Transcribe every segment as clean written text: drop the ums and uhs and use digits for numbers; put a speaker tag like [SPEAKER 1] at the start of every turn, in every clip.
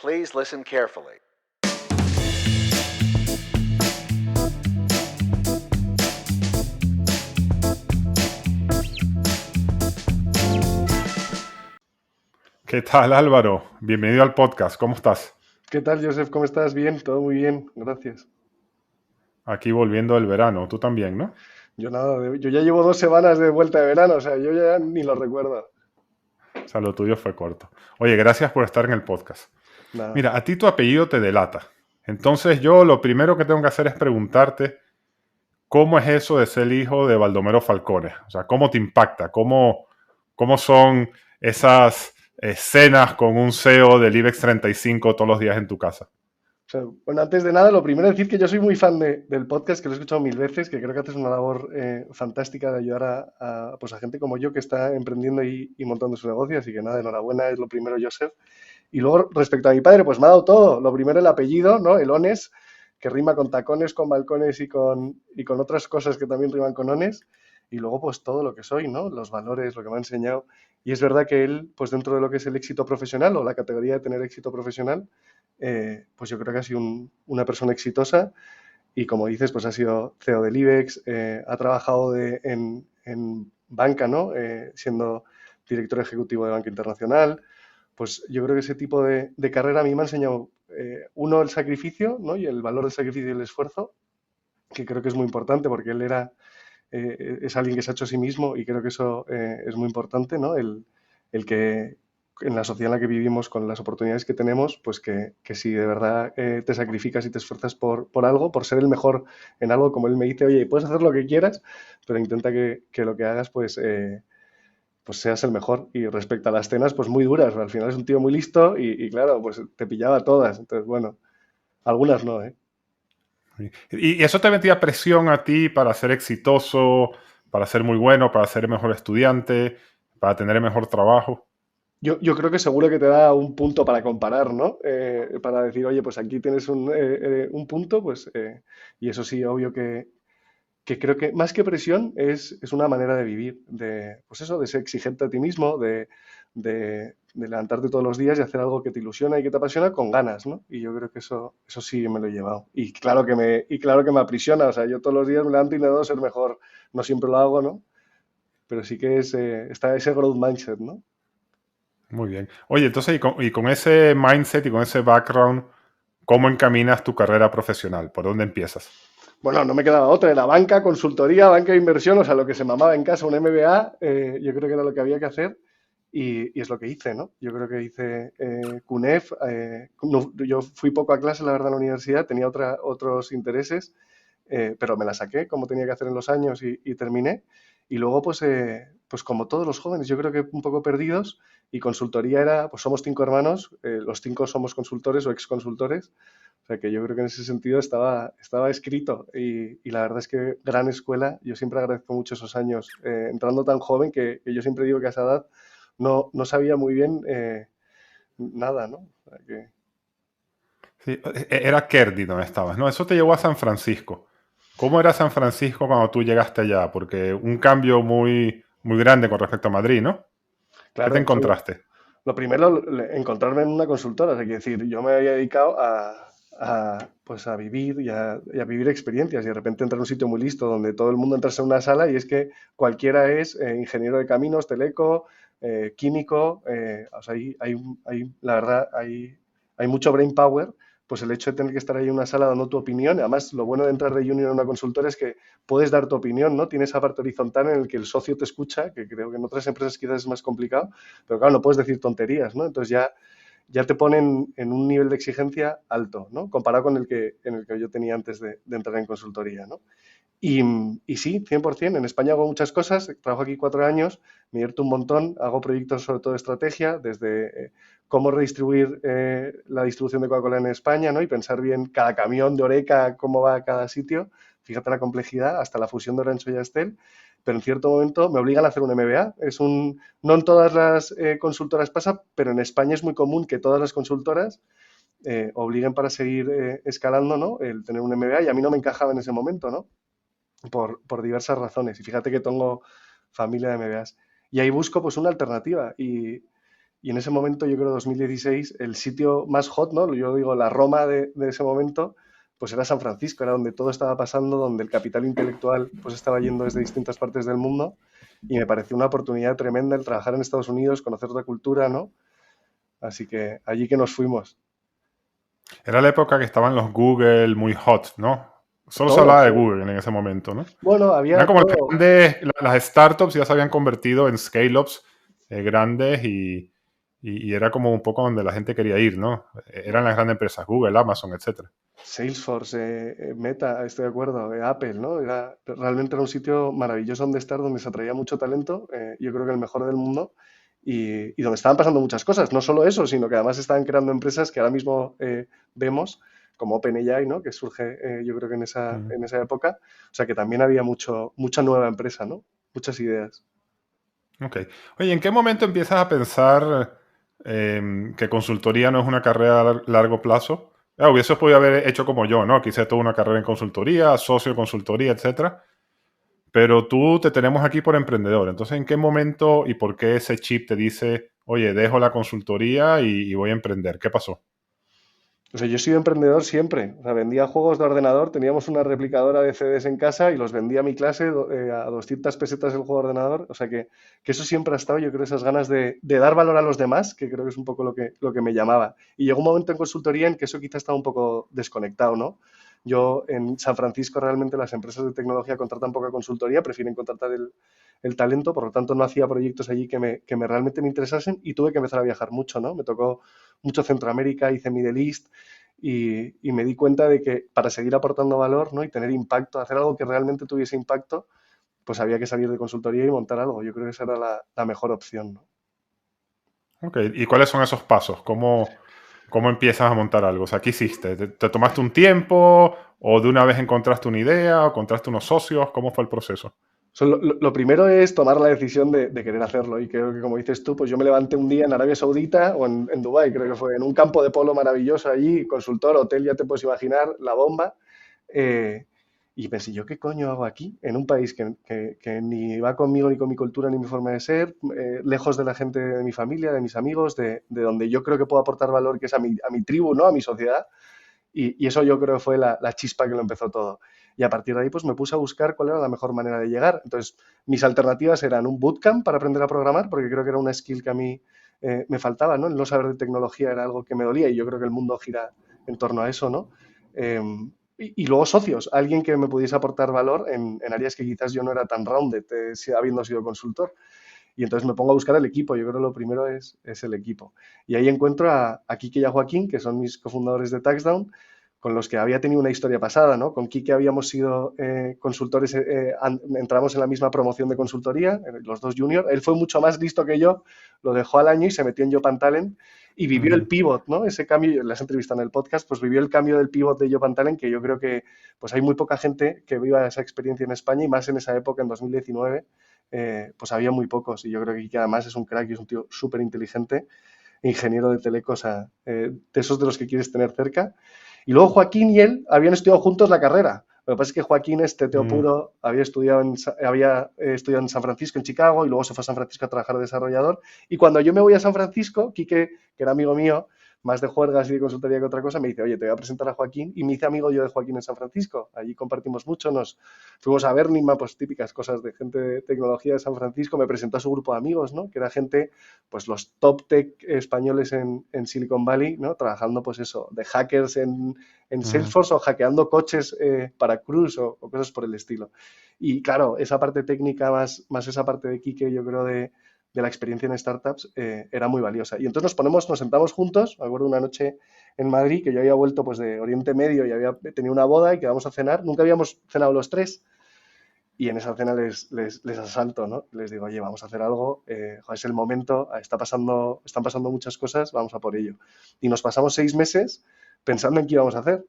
[SPEAKER 1] Please listen carefully.
[SPEAKER 2] ¿Qué tal, Álvaro? Bienvenido al podcast. ¿Cómo estás?
[SPEAKER 3] ¿Qué tal, Joseph? ¿Cómo estás? Bien, todo muy bien, gracias.
[SPEAKER 2] Aquí volviendo del verano. Tú también, ¿no?
[SPEAKER 3] Yo ya llevo 2 semanas de vuelta de verano, o sea, yo ya ni lo recuerdo.
[SPEAKER 2] O sea, lo tuyo fue corto. Oye, gracias por estar en el podcast.
[SPEAKER 3] Nada.
[SPEAKER 2] Mira, a ti tu apellido te delata. Entonces yo lo primero que tengo que hacer es preguntarte cómo es eso de ser hijo de Baldomero Falcone. O sea, ¿cómo te impacta? ¿Cómo son esas cenas con un CEO del IBEX 35 todos los días en tu casa?
[SPEAKER 3] O sea, bueno, antes de nada, lo primero es decir que yo soy muy fan del podcast, que lo he escuchado 1000 veces, que creo que haces una labor fantástica de ayudar pues a gente como yo que está emprendiendo y montando su negocio, así que nada, enhorabuena, es lo primero, Joseph. Y luego, respecto a mi padre, pues me ha dado todo. Lo primero, el apellido, ¿no? El Ones, que rima con tacones, con balcones y con otras cosas que también riman con Ones. Y luego, pues todo lo que soy, ¿no? Los valores, lo que me ha enseñado. Y es verdad que él, pues dentro de lo que es el éxito profesional o la categoría de tener éxito profesional, pues yo creo que ha sido una persona exitosa y como dices, pues ha sido CEO del IBEX, ha trabajado en banca, ¿no? Siendo director ejecutivo de Banca Internacional. Pues yo creo que ese tipo de carrera a mí me ha enseñado, uno, el sacrificio, ¿no? Y el valor del sacrificio y el esfuerzo, que creo que es muy importante porque él es alguien que se ha hecho a sí mismo y creo que eso es muy importante, ¿no? El que en la sociedad en la que vivimos, con las oportunidades que tenemos, pues que si de verdad te sacrificas y te esfuerzas por algo, por ser el mejor en algo, como él me dice, oye, puedes hacer lo que quieras, pero intenta que lo que hagas, pues seas el mejor. Y respecto a las cenas, pues muy duras. Al final es un tío muy listo y claro, pues te pillaba todas. Entonces, bueno, algunas no, ¿eh?
[SPEAKER 2] ¿Y eso te metía presión a ti para ser exitoso, para ser muy bueno, para ser el mejor estudiante, para tener el mejor trabajo?
[SPEAKER 3] Yo creo que seguro que te da un punto para comparar, ¿no? Para decir, oye, pues aquí tienes un punto, pues, y eso sí, obvio que creo que más que presión es una manera de vivir, pues eso, de ser exigente a ti mismo, de levantarte todos los días y hacer algo que te ilusiona y que te apasiona con ganas, ¿no? Y yo creo que eso sí me lo he llevado. Y claro que me aprisiona, o sea, yo todos los días me levanto y intento ser mejor. No siempre lo hago, ¿no? Pero sí que está ese growth mindset, ¿no?
[SPEAKER 2] Muy bien. Oye, entonces, y con ese mindset y con ese background, ¿cómo encaminas tu carrera profesional? ¿Por dónde empiezas?
[SPEAKER 3] Bueno, no me quedaba otra, era banca, consultoría, banca de inversión, o sea, lo que se mamaba en casa, un MBA, yo creo que era lo que había que hacer y es lo que hice, ¿no? Yo creo que hice CUNEF, yo fui poco a clase, la verdad, en la universidad, tenía otros intereses, pero me la saqué como tenía que hacer en los años y terminé. Y luego, pues como todos los jóvenes, yo creo que un poco perdidos, y consultoría era, pues somos 5 hermanos, los 5 somos consultores o ex consultores, o sea que yo creo que en ese sentido estaba escrito y la verdad es que gran escuela, yo siempre agradezco mucho esos años, entrando tan joven que yo siempre digo que a esa edad no sabía muy bien nada, ¿no? O sea
[SPEAKER 2] Sí, era Kerdy donde estabas, ¿no? Eso te llevó a San Francisco. ¿Cómo era San Francisco cuando tú llegaste allá? Porque un cambio muy, muy grande con respecto a Madrid, ¿no? ¿Qué te
[SPEAKER 3] claro,
[SPEAKER 2] encontraste?
[SPEAKER 3] lo primero, encontrarme en una consultora, es decir, yo me había dedicado pues a vivir y a vivir experiencias y de repente entrar en un sitio muy listo donde todo el mundo entra en una sala y es que cualquiera es ingeniero de caminos, teleco, químico, o sea, la verdad, hay mucho brain power, pues el hecho de tener que estar ahí en una sala dando tu opinión, además lo bueno de entrar de junior en una consultora es que puedes dar tu opinión, ¿no? Tienes esa parte horizontal en el que el socio te escucha, que creo que en otras empresas quizás es más complicado, pero claro, no puedes decir tonterías, ¿no? Entonces ya te ponen en un nivel de exigencia alto, ¿no? Comparado con en el que yo tenía antes de entrar en consultoría, ¿no? Y, y sí, 100%. En España hago muchas cosas, trabajo aquí 4 años, me divierto un montón, hago proyectos sobre todo de estrategia, desde cómo redistribuir la distribución de Coca-Cola en España, ¿no? Y pensar bien cada camión de Oreca, cómo va a cada sitio, fíjate la complejidad, hasta la fusión de Orenso y Astel, pero en cierto momento me obligan a hacer un MBA. No en todas las consultoras pasa, pero en España es muy común que todas las consultoras obliguen para seguir escalando, ¿no? El tener un MBA y a mí no me encajaba en ese momento, ¿no? Por diversas razones. Y fíjate que tengo familia de MBAs. Y ahí busco pues una alternativa. Y y en ese momento, yo creo 2016, el sitio más hot, ¿no? Yo digo, la Roma de ese momento, pues era San Francisco, era donde todo estaba pasando, donde el capital intelectual pues estaba yendo desde distintas partes del mundo y me pareció una oportunidad tremenda el trabajar en Estados Unidos, conocer otra cultura, ¿no? Así que allí que nos fuimos.
[SPEAKER 2] Era la época que estaban los Google muy hot, ¿no? Solo se
[SPEAKER 3] Todo,
[SPEAKER 2] hablaba de
[SPEAKER 3] sí.
[SPEAKER 2] Google en ese momento, ¿no?
[SPEAKER 3] Bueno,
[SPEAKER 2] Eran
[SPEAKER 3] había
[SPEAKER 2] como las
[SPEAKER 3] todo.
[SPEAKER 2] grandes, las startups ya se habían convertido en scale-ups grandes y era como un poco donde la gente quería ir, ¿no? Eran las grandes empresas, Google, Amazon, etcétera.
[SPEAKER 3] Salesforce, Meta, estoy de acuerdo, Apple, ¿no? Realmente era un sitio maravilloso donde estar, donde se atraía mucho talento, yo creo que el mejor del mundo, y donde estaban pasando muchas cosas. No solo eso, sino que además estaban creando empresas que ahora mismo vemos, como OpenAI, ¿no? Que surge, yo creo que
[SPEAKER 2] Mm.
[SPEAKER 3] en esa época. O sea que también había mucha nueva empresa, ¿no? Muchas ideas.
[SPEAKER 2] Ok. Oye, ¿en qué momento empiezas a pensar que consultoría no es una carrera a largo plazo? Hubieses podido haber hecho como yo, ¿no? Que hice toda una carrera en consultoría, socio de consultoría, etcétera. Pero tú te tenemos aquí por emprendedor. Entonces, ¿en qué momento y por qué ese chip te dice, oye, dejo la consultoría y voy a emprender? ¿Qué pasó?
[SPEAKER 3] O sea, yo he sido emprendedor siempre. O sea, vendía juegos de ordenador, teníamos una replicadora de CDs en casa y los vendía a mi clase a 200 pesetas el juego de ordenador. O sea, que eso siempre ha estado, yo creo, esas ganas de dar valor a los demás, que creo que es un poco lo que me llamaba. Y llegó un momento en consultoría en que eso quizá estaba un poco desconectado, ¿no? Yo en San Francisco realmente las empresas de tecnología contratan poca consultoría, prefieren contratar el talento, por lo tanto no hacía proyectos allí que me realmente me interesasen y tuve que empezar a viajar mucho, ¿no? Me tocó mucho Centroamérica, hice Middle East y me di cuenta de que para seguir aportando valor, ¿no? Y tener impacto, hacer algo que realmente tuviese impacto, pues había que salir de consultoría y montar algo. Yo creo que esa era la mejor opción, ¿no?
[SPEAKER 2] Ok, ¿y cuáles son esos pasos? ¿Cómo empiezas a montar algo? O sea, ¿qué hiciste? ¿Te tomaste un tiempo o de una vez encontraste una idea o encontraste unos socios? ¿Cómo fue el proceso?
[SPEAKER 3] So, lo primero es tomar la decisión de querer hacerlo y creo que como dices tú, pues yo me levanté un día en Arabia Saudita o en Dubái, creo que fue, en un campo de polo maravilloso allí, consultor, hotel, ya te puedes imaginar, la bomba. eh, y pensé, ¿yo qué coño hago aquí? En un país que ni va conmigo, ni con mi cultura, ni mi forma de ser, lejos de la gente de mi familia, de mis amigos, de donde yo creo que puedo aportar valor, que es a mi tribu, ¿no? A mi sociedad. Y eso yo creo que fue la chispa que lo empezó todo. Y a partir de ahí, pues me puse a buscar cuál era la mejor manera de llegar. Entonces, mis alternativas eran un bootcamp para aprender a programar, porque creo que era una skill que a mí me faltaba, ¿no? El no saber de tecnología era algo que me dolía y yo creo que el mundo gira en torno a eso, ¿no? Eh, y luego socios, alguien que me pudiese aportar valor en áreas que quizás yo no era tan rounded, habiendo sido consultor. Y entonces me pongo a buscar el equipo. Yo creo que lo primero es el equipo. Y ahí encuentro a Kike y a Joaquín, que son mis cofundadores de Taxdown, con los que había tenido una historia pasada, ¿no? Con Kike habíamos sido consultores, entramos en la misma promoción de consultoría, los dos juniors. Él fue mucho más listo que yo, lo dejó al año y se metió en Jopan Talent y vivió el
[SPEAKER 2] Ujú.
[SPEAKER 3] pivot, ¿no? Ese cambio, las entrevistas en el podcast, pues vivió el cambio del pivot de Jopan Talent, que yo creo que pues hay muy poca gente que viva esa experiencia en España y más en esa época, en 2019, pues había muy pocos. Y yo creo que además es un crack y es un tío súper inteligente, ingeniero de telecos, de esos de los que quieres tener cerca. Y luego Joaquín y él habían estudiado juntos la carrera. Lo que pasa es que Joaquín es teteo
[SPEAKER 2] Mm.
[SPEAKER 3] puro, había estudiado en San Francisco, en Chicago, y luego se fue a San Francisco a trabajar de desarrollador. Y cuando yo me voy a San Francisco, Quique, que era amigo mío, más de juergas y de consultoría que otra cosa, me dice, oye, te voy a presentar a Joaquín, y me hice amigo yo de Joaquín en San Francisco. Allí compartimos mucho, nos fuimos a Bernima, pues típicas cosas de gente de tecnología de San Francisco, me presentó a su grupo de amigos, ¿no? Que era gente, pues los top tech españoles en Silicon Valley, ¿no? Trabajando, pues eso, de hackers en
[SPEAKER 2] Ujú.
[SPEAKER 3] Salesforce o hackeando coches para Cruise o cosas por el estilo. Y claro, esa parte técnica más esa parte de Kike, yo creo, de la experiencia en startups era muy valiosa. Y entonces nos sentamos juntos, me acuerdo una noche en Madrid, que yo había vuelto pues de Oriente Medio y había tenido una boda y quedamos a cenar, nunca habíamos cenado los tres, y en esa cena les asalto, ¿no? Les digo, oye, vamos a hacer algo, es el momento, están pasando muchas cosas, vamos a por ello. Y nos pasamos 6 meses pensando en qué íbamos a hacer.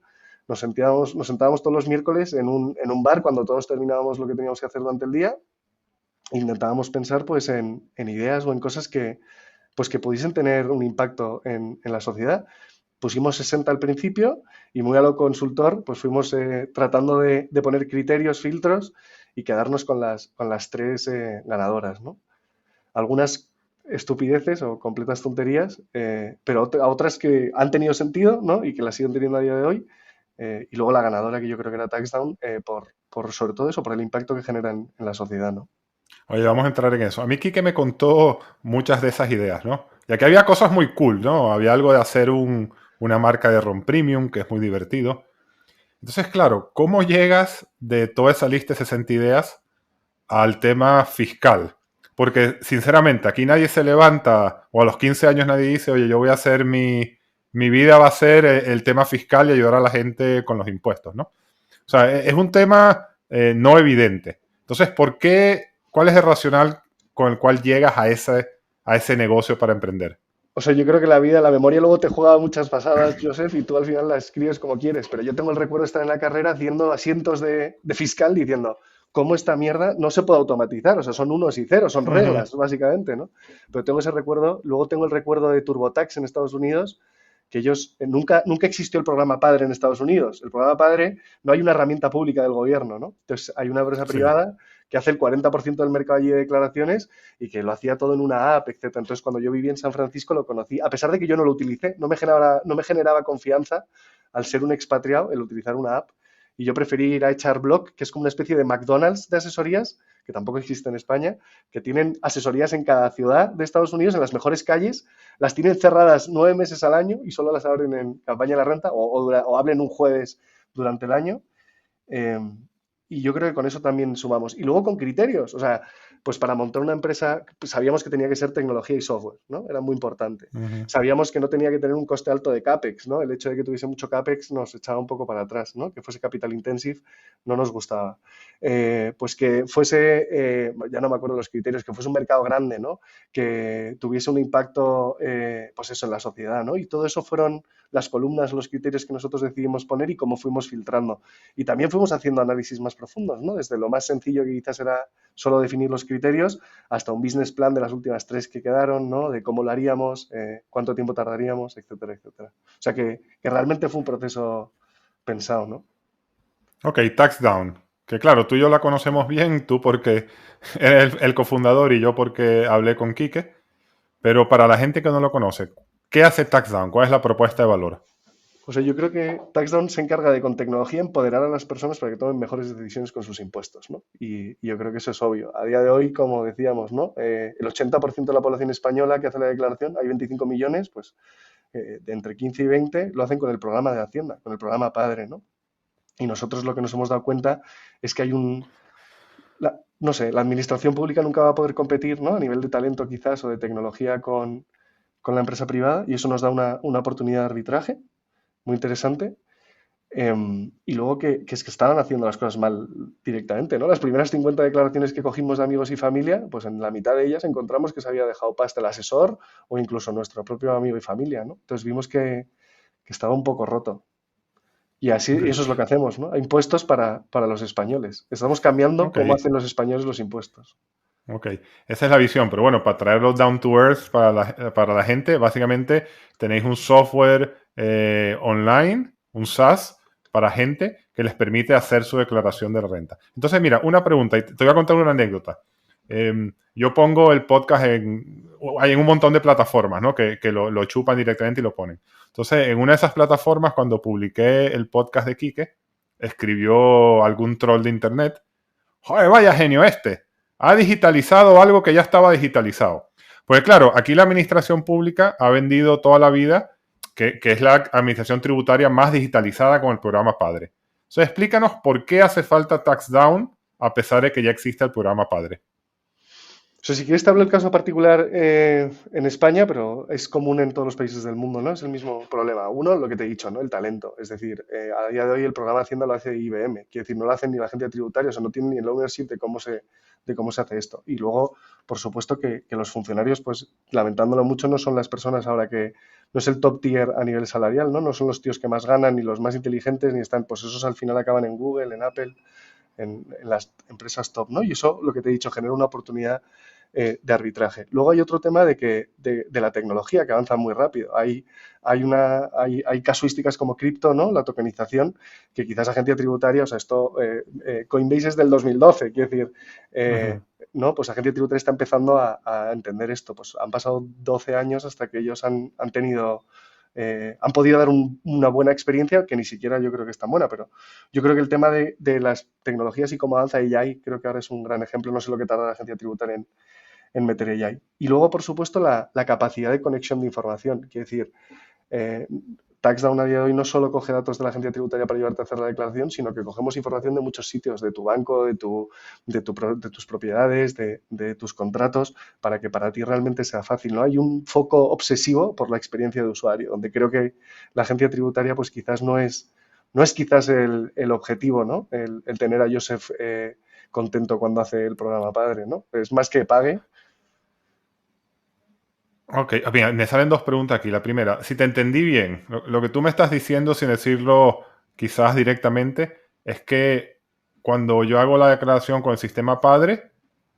[SPEAKER 3] Nos sentábamos todos los miércoles en un bar cuando todos terminábamos lo que teníamos que hacer durante el día. Intentábamos pensar pues en ideas o en cosas pues, que pudiesen tener un impacto en la sociedad. Pusimos 60 al principio y muy a lo consultor, pues fuimos tratando de poner criterios, filtros y quedarnos con las tres ganadoras, ¿no? Algunas estupideces o completas tonterías, pero a otras que han tenido sentido, ¿no? Y que las siguen teniendo a día de hoy. Y luego la ganadora, que yo creo que era Taxdown, por sobre todo eso, por el impacto que generan en la sociedad, ¿no?
[SPEAKER 2] Oye, vamos a entrar en eso. A mí Quique me contó muchas de esas ideas, ¿no? Ya que había cosas muy cool, ¿no? Había algo de hacer una marca de ron premium, que es muy divertido. Entonces, claro, ¿cómo llegas de toda esa lista de 60 ideas al tema fiscal? Porque, sinceramente, aquí nadie se levanta, o a los 15 años nadie dice, oye, yo voy a hacer mi vida va a ser el tema fiscal y ayudar a la gente con los impuestos, ¿no? O sea, es un tema no evidente. Entonces, ¿por qué? ¿Cuál es el racional con el cual llegas a ese negocio para emprender?
[SPEAKER 3] O sea, yo creo que la vida, la memoria luego te juega muchas pasadas, Joseph, y tú al final la escribes como quieres. Pero yo tengo el recuerdo de estar en la carrera haciendo asientos de fiscal diciendo, ¿cómo esta mierda no se puede automatizar? O sea, son unos y ceros, son
[SPEAKER 2] Ujú.
[SPEAKER 3] reglas, básicamente, ¿no? Pero tengo ese recuerdo. Luego tengo el recuerdo de TurboTax en Estados Unidos, que ellos, nunca existió el programa Padre en Estados Unidos. El programa Padre, no hay una herramienta pública del gobierno, ¿no? Entonces, hay una empresa
[SPEAKER 2] Sí.
[SPEAKER 3] privada que hace el 40% del mercado allí de declaraciones y que lo hacía todo en una app, etcétera. Entonces, cuando yo vivía en San Francisco lo conocí, a pesar de que yo no lo utilicé, no me generaba confianza al ser un expatriado el utilizar una app. Y yo preferí ir a HR Block, que es como una especie de McDonald's de asesorías, que tampoco existe en España, que tienen asesorías en cada ciudad de Estados Unidos, en las mejores calles, las tienen cerradas 9 meses al año y solo las abren en campaña de la renta o abren un jueves durante el año. Eh, y yo creo que con eso también sumamos. Y luego con criterios, o sea, pues para montar una empresa pues sabíamos que tenía que ser tecnología y software, ¿no? Era muy importante.
[SPEAKER 2] Ujú.
[SPEAKER 3] Sabíamos que no tenía que tener un coste alto de CAPEX, ¿no? El hecho de que tuviese mucho CAPEX nos echaba un poco para atrás, ¿no? Que fuese capital intensive no nos gustaba. Pues que fuese, ya no me acuerdo los criterios, que fuese un mercado grande, ¿no? Que tuviese un impacto, pues eso, en la sociedad, ¿no? Y todo eso fueron las columnas, los criterios que nosotros decidimos poner y cómo fuimos filtrando. Y también fuimos haciendo análisis más profundos, ¿no? Desde lo más sencillo que quizás era solo definir los criterios hasta un business plan de las últimas tres que quedaron, ¿no? De cómo lo haríamos, cuánto tiempo tardaríamos, etcétera, etcétera. O sea que realmente fue un proceso pensado, ¿no?
[SPEAKER 2] Ok, Tax Down. Que claro, tú y yo la conocemos bien, tú porque eres el cofundador y yo porque hablé con Quique. Pero para la gente que no lo conoce, ¿qué hace Tax Down? ¿Cuál es la propuesta de valor?
[SPEAKER 3] O sea, yo creo que TaxDown se encarga de, con tecnología, empoderar a las personas para que tomen mejores decisiones con sus impuestos, ¿no? Y yo creo que eso es obvio. A día de hoy, como decíamos, ¿no? El 80% de la población española que hace la declaración, hay 25 millones, pues de entre 15 y 20 lo hacen con el programa de Hacienda, con el programa Padre, ¿no? Y nosotros lo que nos hemos dado cuenta es que hay no sé, la administración pública nunca va a poder competir, ¿no? A nivel de talento quizás o de tecnología con la empresa privada y eso nos da una oportunidad de arbitraje muy interesante. Y luego que es que estaban haciendo las cosas mal directamente, ¿no? Las primeras 50 declaraciones que cogimos de amigos y familia, pues en la mitad de ellas encontramos que se había dejado pasta el asesor o incluso nuestro propio amigo y familia, ¿no? Entonces vimos que estaba un poco roto. Y así,
[SPEAKER 2] Ok,
[SPEAKER 3] y eso es lo que hacemos, ¿no? Impuestos para los españoles. Estamos cambiando
[SPEAKER 2] ok,
[SPEAKER 3] cómo hacen los españoles los impuestos.
[SPEAKER 2] ok. Esa es la visión, pero bueno, para traerlo down to earth para la gente, básicamente tenéis un software online, un SaaS, para gente que les permite hacer su declaración de la renta. Entonces, mira, una pregunta, y te voy a contar una anécdota. Yo pongo el podcast hay en un montón de plataformas, ¿no? Que lo chupan directamente y lo ponen. Entonces, en una de esas plataformas, cuando publiqué el podcast de Quique, escribió algún troll de internet: joder, vaya genio este, ha digitalizado algo que ya estaba digitalizado. Pues claro, aquí la administración pública ha vendido toda la vida que es la administración tributaria más digitalizada con el programa Padre. Entonces, explícanos por qué hace falta Tax Down a pesar de que ya existe el programa Padre.
[SPEAKER 3] O sea, si quieres te hablo del caso particular en España, pero es común en todos los países del mundo, ¿no? Es el mismo problema. Uno, lo que te he dicho, ¿no? El talento. Es decir, a día de hoy el programa de Hacienda lo hace IBM. Quiere decir, no lo hacen ni la agencia tributaria, o sea, no tienen ni el ownership de cómo se hace esto. Y luego, por supuesto, que los funcionarios, pues, lamentándolo mucho, no son las personas ahora que no es el top tier a nivel salarial, ¿no? No son los tíos que más ganan, ni los más inteligentes, ni están, pues esos al final acaban en Google, en Apple, en las empresas top, ¿no? Y eso, lo que te he dicho, genera una oportunidad de arbitraje. Luego hay otro tema de la tecnología que avanza muy rápido. Hay casuísticas como cripto, ¿no? La tokenización, que quizás agencia tributaria, o sea, Coinbase es del 2012, quiero decir,
[SPEAKER 2] Ujú.
[SPEAKER 3] ¿no? Pues agencia tributaria está empezando a entender esto. Pues han pasado 12 años hasta que ellos han podido dar una buena experiencia, que ni siquiera yo creo que es tan buena, pero yo creo que el tema de las tecnologías y cómo avanza AI, creo que ahora es un gran ejemplo, no sé lo que tarda la agencia tributaria en meter AI. Y luego, por supuesto, la capacidad de conexión de información. Quiere decir, eh, TaxDown a día de hoy no solo coge datos de la agencia tributaria para ayudarte a hacer la declaración, sino que cogemos información de muchos sitios, de tu banco, de tus propiedades, de tus contratos, para que para ti realmente sea fácil, ¿no? Hay un foco obsesivo por la experiencia de usuario, donde creo que la agencia tributaria pues quizás no es quizás el objetivo, ¿no? El tener a Joseph contento cuando hace el programa padre, ¿no? Es más que pague.
[SPEAKER 2] Ok, mira, me salen dos preguntas aquí. La primera, si te entendí bien, lo que tú me estás diciendo, sin decirlo quizás directamente, es que cuando yo hago la declaración con el sistema padre,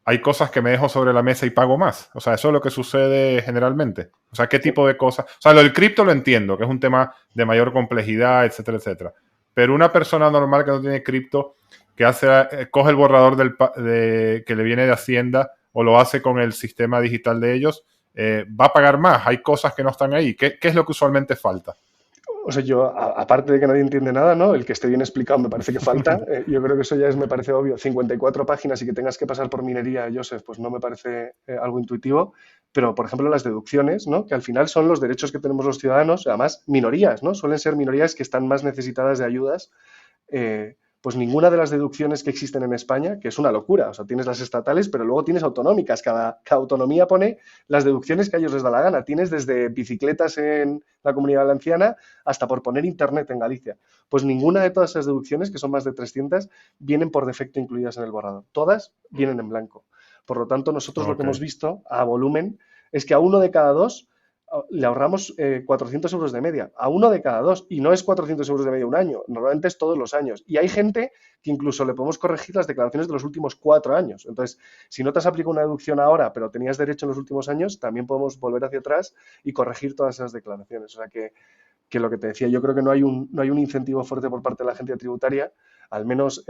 [SPEAKER 2] hay cosas que me dejo sobre la mesa y pago más. O sea, eso es lo que sucede generalmente. O sea, ¿qué
[SPEAKER 3] Sí.
[SPEAKER 2] tipo de cosas? O sea, lo del cripto lo entiendo, que es un tema de mayor complejidad, etcétera, etcétera. Pero una persona normal que no tiene cripto, que coge el borrador que le viene de Hacienda o lo hace con el sistema digital de ellos, va a pagar más. Hay cosas que no están ahí. ¿Qué es lo que usualmente falta?
[SPEAKER 3] O sea, yo, aparte de que nadie entiende nada, ¿no? El que esté bien explicado me parece que falta. Yo creo que eso ya me parece obvio. 54 páginas y que tengas que pasar por minería, Joseph, pues no me parece algo intuitivo. Pero, por ejemplo, las deducciones, ¿no? Que al final son los derechos que tenemos los ciudadanos, además minorías, ¿no? Suelen ser minorías que están más necesitadas de ayudas. Pues ninguna de las deducciones que existen en España, que es una locura, o sea, tienes las estatales, pero luego tienes autonómicas, cada autonomía pone las deducciones que a ellos les da la gana, tienes desde bicicletas en la Comunidad Valenciana hasta por poner internet en Galicia, pues ninguna de todas esas deducciones, que son más de 300, vienen por defecto incluidas en el borrador, todas vienen en blanco. Por lo tanto, nosotros lo que
[SPEAKER 2] Ok.
[SPEAKER 3] hemos visto a volumen es que a uno de cada dos le ahorramos 400 euros de media, a uno de cada dos, y no es 400 euros de media un año, normalmente es todos los años. Y hay gente que incluso le podemos corregir las declaraciones de los últimos 4 años. Entonces, si no te has aplicado una deducción ahora, pero tenías derecho en los últimos años, también podemos volver hacia atrás y corregir todas esas declaraciones. O sea que lo que te decía, yo creo que no hay un incentivo fuerte por parte de la agencia tributaria, al menos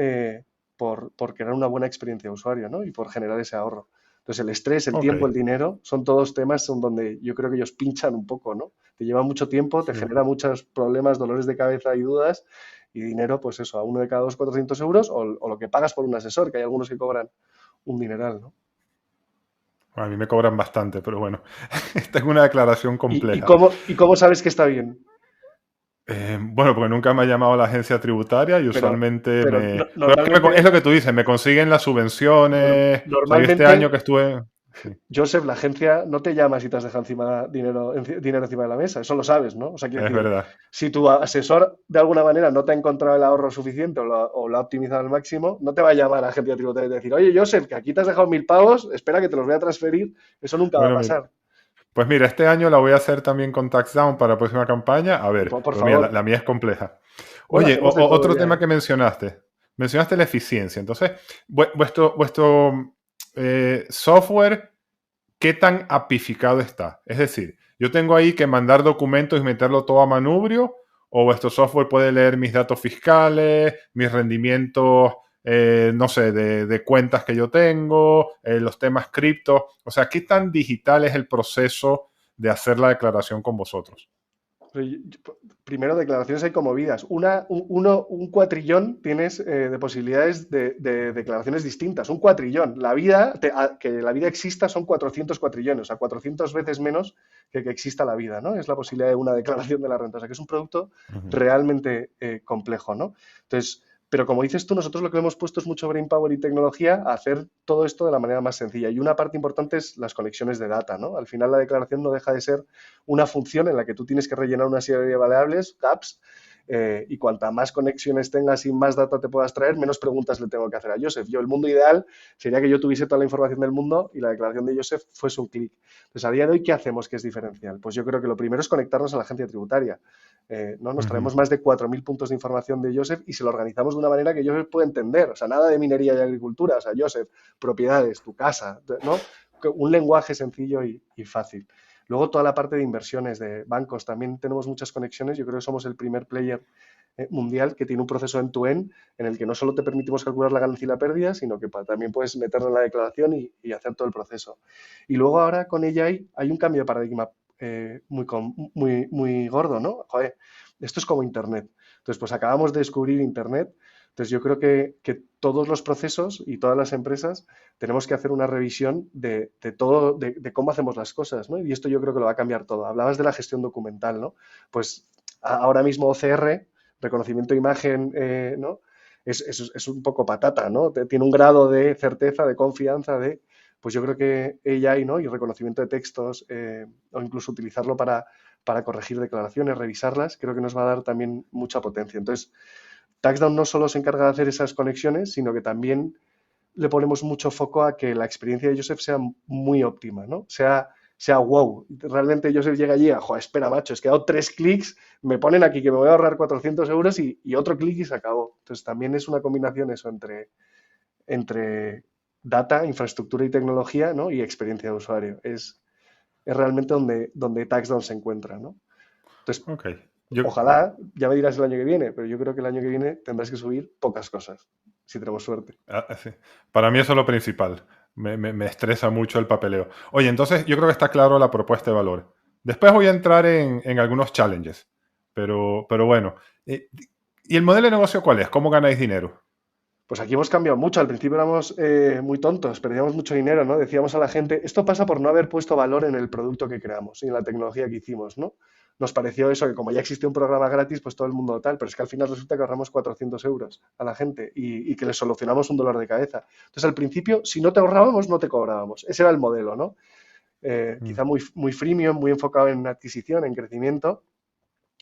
[SPEAKER 3] por crear una buena experiencia de usuario, ¿no? Y por generar ese ahorro. Entonces, el estrés, el
[SPEAKER 2] Ok.
[SPEAKER 3] tiempo, el dinero, son todos temas donde yo creo que ellos pinchan un poco, ¿no? Te lleva mucho tiempo, te
[SPEAKER 2] Sí.
[SPEAKER 3] genera muchos problemas, dolores de cabeza y dudas, y dinero, pues eso, a uno de cada dos 400 euros, o lo que pagas por un asesor, que hay algunos que cobran un dineral, ¿no?
[SPEAKER 2] A mí me cobran bastante, pero bueno, esta es una declaración
[SPEAKER 3] ¿Y
[SPEAKER 2] compleja.
[SPEAKER 3] cómo sabes que está bien?
[SPEAKER 2] Bueno, porque nunca me ha llamado la agencia tributaria y
[SPEAKER 3] Pero,
[SPEAKER 2] usualmente
[SPEAKER 3] pero
[SPEAKER 2] me... Pero es,
[SPEAKER 3] normalmente,
[SPEAKER 2] es lo que tú dices, me consiguen las subvenciones. O sea, yo este
[SPEAKER 3] normalmente
[SPEAKER 2] año que estuve... Sí,
[SPEAKER 3] Joseph, la agencia no te llama si te has dejado dinero encima de la mesa, eso lo sabes, ¿no? O sea, quiero
[SPEAKER 2] es
[SPEAKER 3] decir,
[SPEAKER 2] verdad.
[SPEAKER 3] si tu asesor de alguna manera no te ha encontrado el ahorro suficiente o lo ha optimizado al máximo, no te va a llamar a la agencia tributaria y te decir, oye, Joseph, que aquí te has dejado 1.000 pavos, espera que te los voy a transferir, eso nunca va a
[SPEAKER 2] Bueno, mira,
[SPEAKER 3] pasar.
[SPEAKER 2] pues mira, este año la voy a hacer también con TaxDown para la próxima campaña. A ver,
[SPEAKER 3] Por
[SPEAKER 2] pues mira, la,
[SPEAKER 3] favor.
[SPEAKER 2] la mía es compleja.
[SPEAKER 3] Bueno,
[SPEAKER 2] Oye,
[SPEAKER 3] hacemos de todo
[SPEAKER 2] otro
[SPEAKER 3] ya,
[SPEAKER 2] tema
[SPEAKER 3] ¿eh?
[SPEAKER 2] que mencionaste la eficiencia. Entonces, vuestro software, ¿qué tan apificado está? Es decir, yo tengo ahí que mandar documentos y meterlo todo a manubrio, o vuestro software puede leer mis datos fiscales, mis rendimientos, no sé, de cuentas que yo tengo, los temas cripto. O sea, ¿qué tan digital es el proceso de hacer la declaración con vosotros?
[SPEAKER 3] Pero primero, declaraciones hay como vidas. Un cuatrillón tienes de posibilidades de declaraciones distintas. Un cuatrillón. Que la vida exista son 400 cuatrillones, o sea, 400 veces menos que exista la vida, ¿no? Es la posibilidad de una declaración de la renta. O sea, que es un producto
[SPEAKER 2] Ujú.
[SPEAKER 3] realmente complejo, ¿no? Entonces, pero como dices tú, nosotros lo que hemos puesto es mucho brainpower y tecnología a hacer todo esto de la manera más sencilla. Y una parte importante es las conexiones de data, ¿no? Al final la declaración no deja de ser una función en la que tú tienes que rellenar una serie de variables, caps, y cuanta más conexiones tengas y más data te puedas traer, menos preguntas le tengo que hacer a Joseph. El mundo ideal sería que yo tuviese toda la información del mundo y la declaración de Joseph fuese un clic. Entonces, a día de hoy, ¿qué hacemos que es diferencial? Pues yo creo que lo primero es conectarnos a la agencia tributaria. ¿No? Nos
[SPEAKER 2] Ujú.
[SPEAKER 3] traemos más de 4.000 puntos de información de Joseph y se lo organizamos de una manera que Joseph pueda entender. O sea, nada de minería y agricultura. O sea, Joseph, propiedades, tu casa, ¿no? un lenguaje sencillo y fácil. Luego toda la parte de inversiones de bancos, también tenemos muchas conexiones. Yo creo que somos el primer player mundial que tiene un proceso end-to-end en el que no solo te permitimos calcular la ganancia y la pérdida, sino que también puedes meterlo en la declaración y hacer todo el proceso. Y luego ahora con ella hay un cambio de paradigma muy gordo, ¿no? Joder, esto es como Internet. Entonces, pues acabamos de descubrir Internet. Entonces, yo creo que todos los procesos y todas las empresas tenemos que hacer una revisión de todo, de cómo hacemos las cosas, ¿no? Y esto yo creo que lo va a cambiar todo. Hablabas de la gestión documental, ¿no? Pues ahora mismo OCR, reconocimiento de imagen, ¿no? Es un poco patata, ¿no? Tiene un grado de certeza, de confianza, pues yo creo que AI, ¿no? Y reconocimiento de textos, o incluso utilizarlo para corregir declaraciones, revisarlas, creo que nos va a dar también mucha potencia. Entonces, TaxDown no solo se encarga de hacer esas conexiones, sino que también le ponemos mucho foco a que la experiencia de Joseph sea muy óptima, ¿no? Sea wow. Realmente Joseph llega allí a, joder, espera, macho, es que he dado 3 clics, me ponen aquí que me voy a ahorrar 400 euros y otro clic y se acabó. Entonces también es una combinación eso entre data, infraestructura y tecnología, ¿no? Y experiencia de usuario. Es realmente donde TaxDown se encuentra, ¿no? Entonces,
[SPEAKER 2] Ok. Yo,
[SPEAKER 3] ojalá, ya me dirás el año que viene, pero yo creo que el año que viene tendrás que subir pocas cosas, si tenemos suerte.
[SPEAKER 2] sí. Para mí eso es lo principal. Me estresa mucho el papeleo. Oye, entonces yo creo que está claro la propuesta de valor. Después voy a entrar en algunos challenges. Pero bueno. ¿Y el modelo de negocio cuál es? ¿Cómo ganáis dinero?
[SPEAKER 3] Pues aquí hemos cambiado mucho. Al principio éramos muy tontos, perdíamos mucho dinero, ¿no? Decíamos a la gente, esto pasa por no haber puesto valor en el producto que creamos y en la tecnología que hicimos, ¿no? Nos pareció eso, que como ya existía un programa gratis, pues todo el mundo tal, pero es que al final resulta que ahorramos 400 euros a la gente y que les solucionamos un dolor de cabeza. Entonces, al principio, si no te ahorrábamos, no te cobrábamos. Ese era el modelo, ¿no?
[SPEAKER 2] Mm.
[SPEAKER 3] Quizá muy freemium, muy enfocado en adquisición, en crecimiento,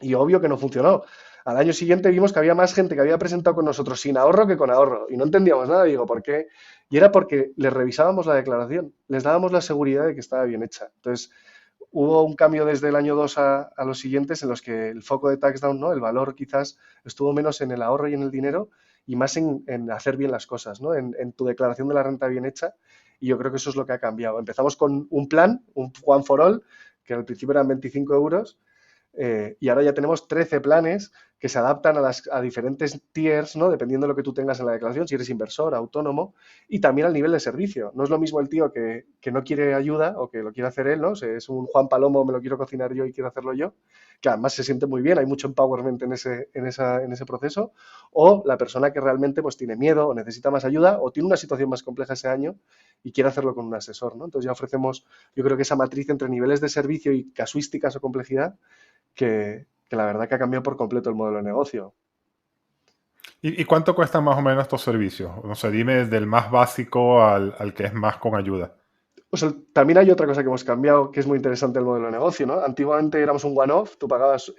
[SPEAKER 3] y obvio que no funcionó. Al año siguiente vimos que había más gente que había presentado con nosotros sin ahorro que con ahorro. Y no entendíamos nada. Digo, ¿por qué? Y era porque les revisábamos la declaración, les dábamos la seguridad de que estaba bien hecha. Entonces, hubo un cambio desde el año 2 a los siguientes en los que el foco de TaxDown, ¿no? El valor quizás estuvo menos en el ahorro y en el dinero y más en hacer bien las cosas, ¿no? En tu declaración de la renta bien hecha. Y yo creo que eso es lo que ha cambiado. Empezamos con un plan, un One for All, que al principio eran 25 euros, y ahora ya tenemos 13 planes que se adaptan a diferentes tiers, ¿no? Dependiendo de lo que tú tengas en la declaración, si eres inversor, autónomo, y también al nivel de servicio. No es lo mismo el tío que no quiere ayuda o que lo quiere hacer él, ¿no? Si es un Juan Palomo, me lo quiero cocinar yo y quiero hacerlo yo, que además se siente muy bien, hay mucho empowerment en ese proceso, o la persona que realmente pues tiene miedo o necesita más ayuda o tiene una situación más compleja ese año y quiere hacerlo con un asesor, ¿no? Entonces ya ofrecemos, yo creo que esa matriz entre niveles de servicio y casuísticas o complejidad que la verdad que ha cambiado por completo el modelo de negocio.
[SPEAKER 2] ¿Y cuánto cuestan más o menos estos servicios? No sé, dime del más básico al que es más con ayuda.
[SPEAKER 3] O sea, también hay otra cosa que hemos cambiado que es muy interesante el modelo de negocio, ¿no? Antiguamente éramos un one-off, tú pagabas,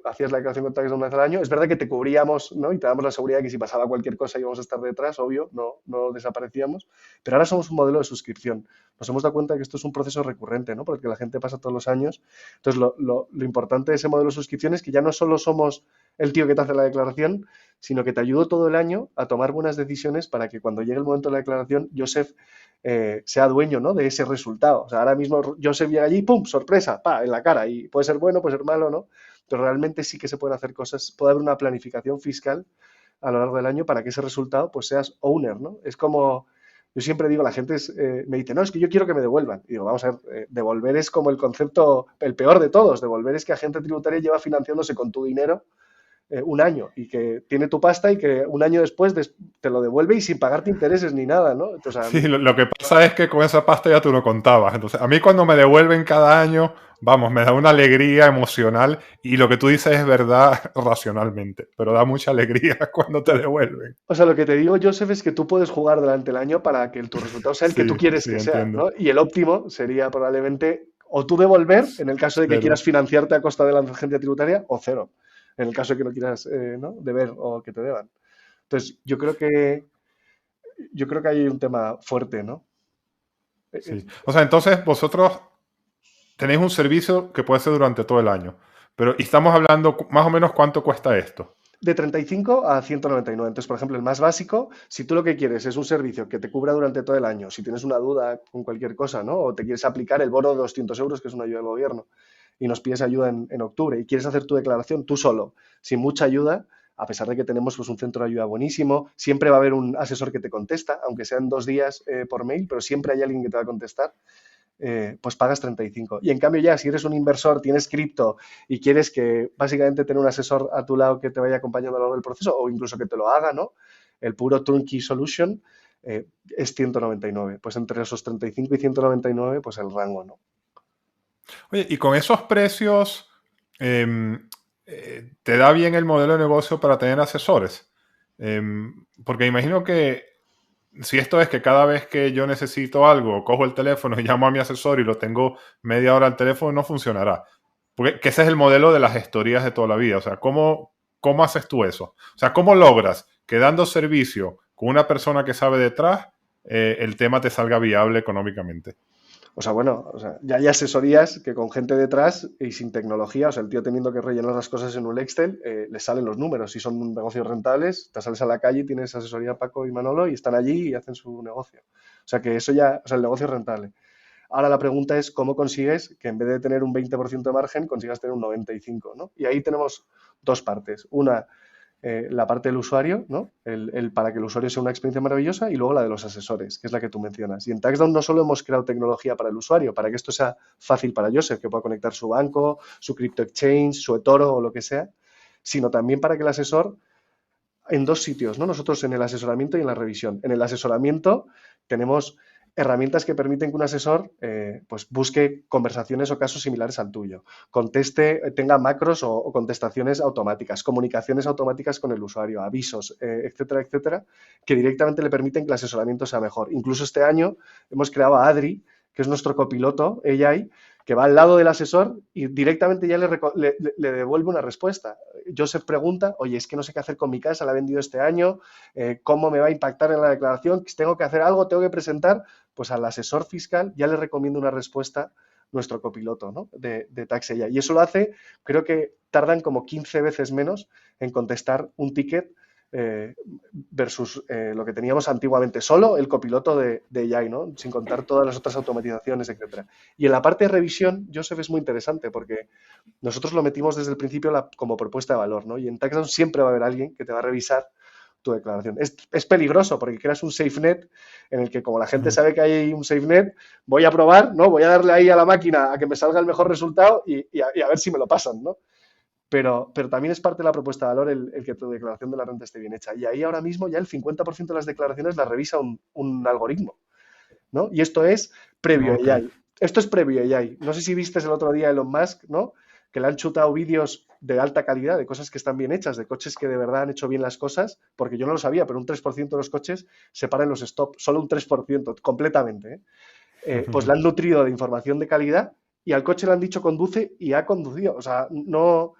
[SPEAKER 3] hacías la declaración contable una vez al año. Es verdad que te cubríamos, ¿no? Y te damos la seguridad de que si pasaba cualquier cosa íbamos a estar detrás, obvio, no desaparecíamos. Pero ahora somos un modelo de suscripción. Nos hemos dado cuenta que esto es un proceso recurrente, ¿no? Porque la gente pasa todos los años. Entonces, lo importante de ese modelo de suscripción es que ya no solo somos el tío que te hace la declaración, sino que te ayudo todo el año a tomar buenas decisiones para que cuando llegue el momento de la declaración, Joseph sea dueño, ¿no? De ese resultado. O sea, ahora mismo Joseph llega allí, ¡pum!, sorpresa, pa, en la cara. Y puede ser bueno, puede ser malo, ¿no? Pero realmente sí que se pueden hacer cosas, puede haber una planificación fiscal a lo largo del año para que ese resultado pues seas owner, ¿no? Es como, yo siempre digo, la gente me dice, no, es que yo quiero que me devuelvan. Y digo, vamos a ver, devolver es como el concepto, el peor de todos. Devolver es que agente tributaria lleva financiándose con tu dinero un año y que tiene tu pasta y que un año después te lo devuelve y sin pagarte intereses ni nada, ¿no? Entonces,
[SPEAKER 2] Sí, lo que pasa es que con esa pasta ya tú no contabas. Entonces, a mí cuando me devuelven cada año, vamos, me da una alegría emocional y lo que tú dices es verdad racionalmente, pero da mucha alegría cuando te devuelven.
[SPEAKER 3] o sea, lo que te digo, Joseph, es que tú puedes jugar durante el año para que tu resultado sea el que tú
[SPEAKER 2] Sí,
[SPEAKER 3] quieres
[SPEAKER 2] sí,
[SPEAKER 3] que sea,
[SPEAKER 2] entiendo.
[SPEAKER 3] ¿no? Y el óptimo sería probablemente o tú devolver, en el caso de que quieras
[SPEAKER 2] Cero.
[SPEAKER 3] financiarte a costa de la agencia tributaria, o cero, en el caso de que no quieras, ¿no? Deber o que te deban. Entonces, yo creo que hay un tema fuerte, ¿no?
[SPEAKER 2] Sí. O sea, entonces vosotros tenéis un servicio que puede ser durante todo el año, pero y estamos hablando más o menos cuánto cuesta esto.
[SPEAKER 3] De 35 a 199. Entonces, por ejemplo, el más básico, si tú lo que quieres es un servicio que te cubra durante todo el año, si tienes una duda con cualquier cosa, ¿no? O te quieres aplicar el bono de 200 euros, que es una ayuda del gobierno, y nos pides ayuda en octubre y quieres hacer tu declaración tú solo, sin mucha ayuda, a pesar de que tenemos pues, un centro de ayuda buenísimo, siempre va a haber un asesor que te contesta, aunque sean 2 días por mail, pero siempre hay alguien que te va a contestar. Pues pagas 35. Y en cambio ya, si eres un inversor, tienes cripto y quieres que básicamente tener un asesor a tu lado que te vaya acompañando a lo largo del proceso o incluso que te lo haga, ¿no? El puro turnkey solution es 199. Pues entre esos 35 y 199, pues el rango, ¿no?
[SPEAKER 2] Oye, y con esos precios, ¿te da bien el modelo de negocio para tener asesores? Porque imagino que si esto es que cada vez que yo necesito algo, cojo el teléfono y llamo a mi asesor y lo tengo media hora al teléfono, no funcionará. Porque que ese es el modelo de las gestorías de toda la vida. O sea, ¿cómo haces tú eso? O sea, ¿cómo logras que dando servicio con una persona que sabe detrás, el tema te salga viable económicamente?
[SPEAKER 3] O sea, bueno, o sea, ya hay asesorías que con gente detrás y sin tecnología, o sea, el tío teniendo que rellenar las cosas en un Excel, le salen los números. Si son negocios rentables, te sales a la calle y tienes asesoría Paco y Manolo y están allí y hacen su negocio. O sea, que eso ya, o sea, el negocio es rentable. Ahora la pregunta es cómo consigues que en vez de tener un 20% de margen, consigas tener un 95%, ¿no? Y ahí tenemos dos partes. Una, la parte del usuario, ¿no? Para que el usuario sea una experiencia maravillosa y luego la de los asesores, que es la que tú mencionas. Y en TaxDown no solo hemos creado tecnología para el usuario, para que esto sea fácil para Joseph, que pueda conectar su banco, su crypto exchange, su eToro o lo que sea, sino también para que el asesor en dos sitios, ¿no? Nosotros en el asesoramiento y en la revisión. En el asesoramiento tenemos herramientas que permiten que un asesor pues busque conversaciones o casos similares al tuyo, conteste, tenga macros o contestaciones automáticas, comunicaciones automáticas con el usuario, avisos, etcétera, etcétera, que directamente le permiten que el asesoramiento sea mejor. Incluso este año hemos creado a Adri, que es nuestro copiloto AI, que va al lado del asesor y directamente ya le devuelve una respuesta. Joseph pregunta, oye, es que no sé qué hacer con mi casa, la he vendido este año, ¿cómo me va a impactar en la declaración? ¿Tengo que hacer algo? ¿Tengo que presentar? Pues al asesor fiscal ya le recomiendo una respuesta nuestro copiloto, ¿no? de TaxAI. Y eso lo hace, creo que tardan como 15 veces menos en contestar un ticket versus lo que teníamos antiguamente, solo el copiloto de AI, ¿no? Sin contar todas las otras automatizaciones, etcétera. Y en la parte de revisión, Joseph, es muy interesante porque nosotros lo metimos desde el principio como propuesta de valor, ¿no? Y en TaxDown siempre va a haber alguien que te va a revisar tu declaración. Es peligroso porque creas un safe net en el que como la gente sabe que hay un safe net, voy a probar, ¿no? Voy a darle ahí a la máquina a que me salga el mejor resultado y a ver si me lo pasan, ¿no? Pero también es parte de la propuesta de valor el que tu declaración de la renta esté bien hecha. Y ahí ahora mismo ya el 50% de las declaraciones las revisa un algoritmo, ¿no? Y esto es previo
[SPEAKER 2] Ok.
[SPEAKER 3] AI. Esto es previo AI. No sé si viste el otro día Elon Musk, ¿no? Que le han chutado vídeos de alta calidad, de cosas que están bien hechas, de coches que de verdad han hecho bien las cosas, porque yo no lo sabía, pero un 3% de los coches se paran los stop, solo un 3%, completamente. Pues le han nutrido de información de calidad y al coche le han dicho conduce y ha conducido. O sea, no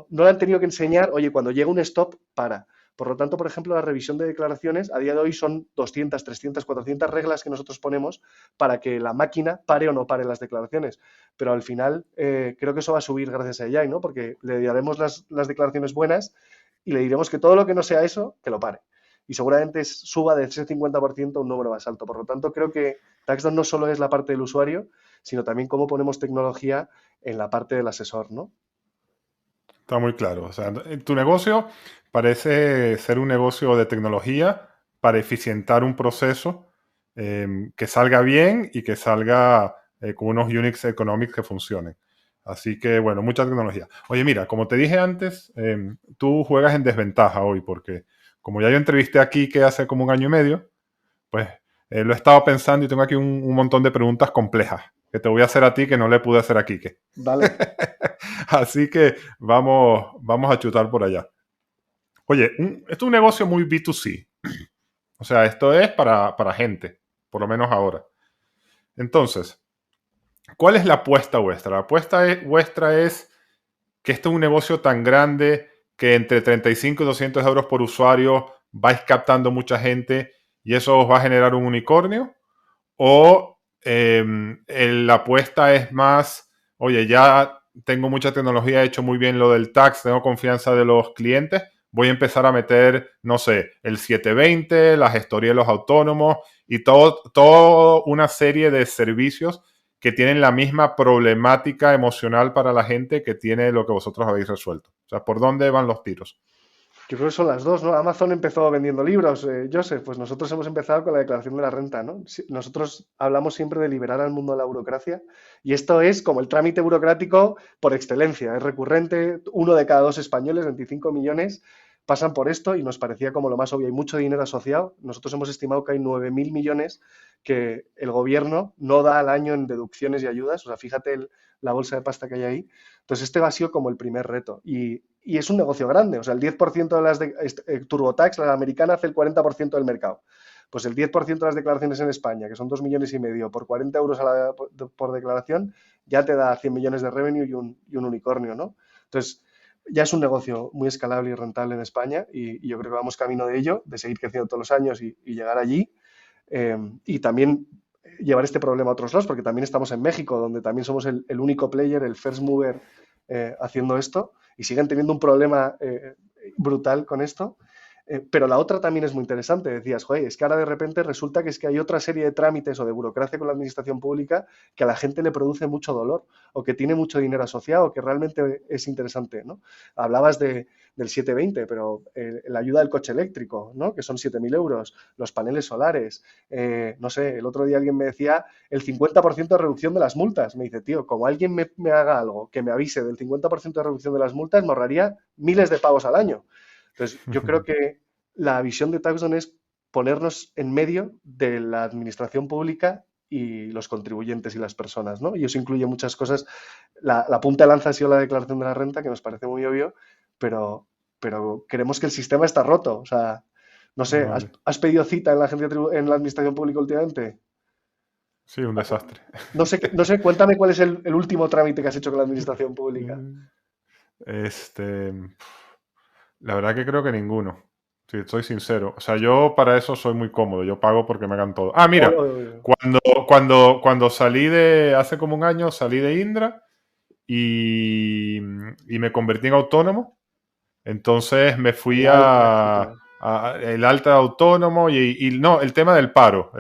[SPEAKER 3] le han tenido que enseñar, oye, cuando llega un stop, para. Por lo tanto, por ejemplo, la revisión de declaraciones a día de hoy son 200, 300, 400 reglas que nosotros ponemos para que la máquina pare o no pare las declaraciones. Pero al final creo que eso va a subir gracias a AI, ¿no? Porque le daremos las declaraciones buenas y le diremos que todo lo que no sea eso, que lo pare. Y seguramente suba de ese 50% a un número más alto. Por lo tanto, creo que TaxDown no solo es la parte del usuario, sino también cómo ponemos tecnología en la parte del asesor, ¿no?
[SPEAKER 2] Está muy claro. O sea, tu negocio parece ser un negocio de tecnología para eficientar un proceso que salga bien y que salga con unos Unix economics que funcionen. Así que, bueno, mucha tecnología. Oye, mira, como te dije antes, tú juegas en desventaja hoy porque como ya yo entrevisté aquí que hace como un año y medio, pues lo he estado pensando y tengo aquí un montón de preguntas complejas que te voy a hacer a ti que no le pude hacer a Quique.
[SPEAKER 3] Vale.
[SPEAKER 2] Así que vamos a chutar por allá. Oye, esto es un negocio muy B2C. O sea, esto es para gente, por lo menos ahora. Entonces, ¿cuál es la apuesta vuestra? La apuesta vuestra es que esto es un negocio tan grande que entre 35 y 200 euros por usuario vais captando mucha gente y eso os va a generar un unicornio. O la apuesta es más, oye, ya tengo mucha tecnología, he hecho muy bien lo del tax, tengo confianza de los clientes, voy a empezar a meter, no sé, el 720, la gestoría de los autónomos y todo una serie de servicios que tienen la misma problemática emocional para la gente que tiene lo que vosotros habéis resuelto. O sea, ¿por dónde van los tiros?
[SPEAKER 3] Yo creo que son las dos, ¿no? Amazon empezó vendiendo libros, Joseph, pues nosotros hemos empezado con la declaración de la renta, ¿no? Nosotros hablamos siempre de liberar al mundo de la burocracia y esto es como el trámite burocrático por excelencia, es recurrente, uno de cada dos españoles, 25 millones, pasan por esto y nos parecía como lo más obvio, hay mucho dinero asociado, nosotros hemos estimado que hay 9.000 millones que el gobierno no da al año en deducciones y ayudas, o sea, fíjate la bolsa de pasta que hay ahí. Entonces, este va a ser como el primer reto. Y es un negocio grande. O sea, el 10% de las TurboTax, la americana, hace el 40% del mercado. Pues el 10% de las declaraciones en España, que son 2,5 millones, por 40 euros por declaración, ya te da 100 millones de revenue y un unicornio, ¿no? Entonces, ya es un negocio muy escalable y rentable en España y yo creo que vamos camino de ello, de seguir creciendo todos los años y llegar allí. Y también llevar este problema a otros lados, porque también estamos en México, donde también somos el único player, el first mover haciendo esto, y siguen teniendo un problema brutal con esto. Pero la otra también es muy interesante. Decías, joder, es que ahora de repente resulta que es que hay otra serie de trámites o de burocracia con la administración pública que a la gente le produce mucho dolor o que tiene mucho dinero asociado, que realmente es interesante, ¿no? Hablabas del 720, pero la ayuda del coche eléctrico, ¿no? Que son 7.000 euros, los paneles solares, no sé, el otro día alguien me decía el 50% de reducción de las multas. Me dice, tío, como alguien me haga algo que me avise del 50% de reducción de las multas, me ahorraría miles de pavos al año. Entonces, yo creo que la visión de Taxon es ponernos en medio de la administración pública y los contribuyentes y las personas, ¿no? Y eso incluye muchas cosas. La punta de lanza ha sido la declaración de la renta, que nos parece muy obvio, pero creemos que el sistema está roto. O sea, no sé,
[SPEAKER 2] Vale.
[SPEAKER 3] ¿has pedido cita en en la administración pública últimamente?
[SPEAKER 2] Sí, un desastre.
[SPEAKER 3] No sé, cuéntame cuál es el último trámite que has hecho con la administración pública.
[SPEAKER 2] Este, la verdad que creo que ninguno. Si soy sincero. O sea, yo para eso soy muy cómodo. Yo pago porque me hagan todo. Ah,
[SPEAKER 3] Oye,
[SPEAKER 2] mira,
[SPEAKER 3] oye, oye.
[SPEAKER 2] cuando salí hace como un año, salí de Indra y, y me convertí en autónomo. Entonces me fui
[SPEAKER 3] El alta, etcétera.
[SPEAKER 2] a el alta de autónomo y no, el tema del paro,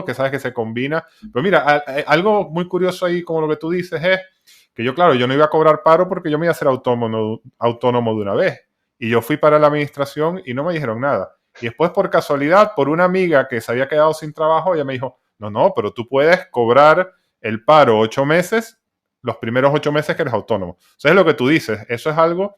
[SPEAKER 2] que sabes que se combina. Pero mira, algo muy curioso ahí, como lo que tú dices, es que yo, claro, yo no iba a cobrar paro porque yo me iba a hacer autónomo de una vez. Y yo fui para la administración y no me dijeron nada. Y después, por casualidad, por una amiga que se había quedado sin trabajo, ella me dijo, no, pero tú puedes cobrar el paro 8 meses, los primeros 8 meses que eres autónomo. O sea, es lo que tú dices, eso es algo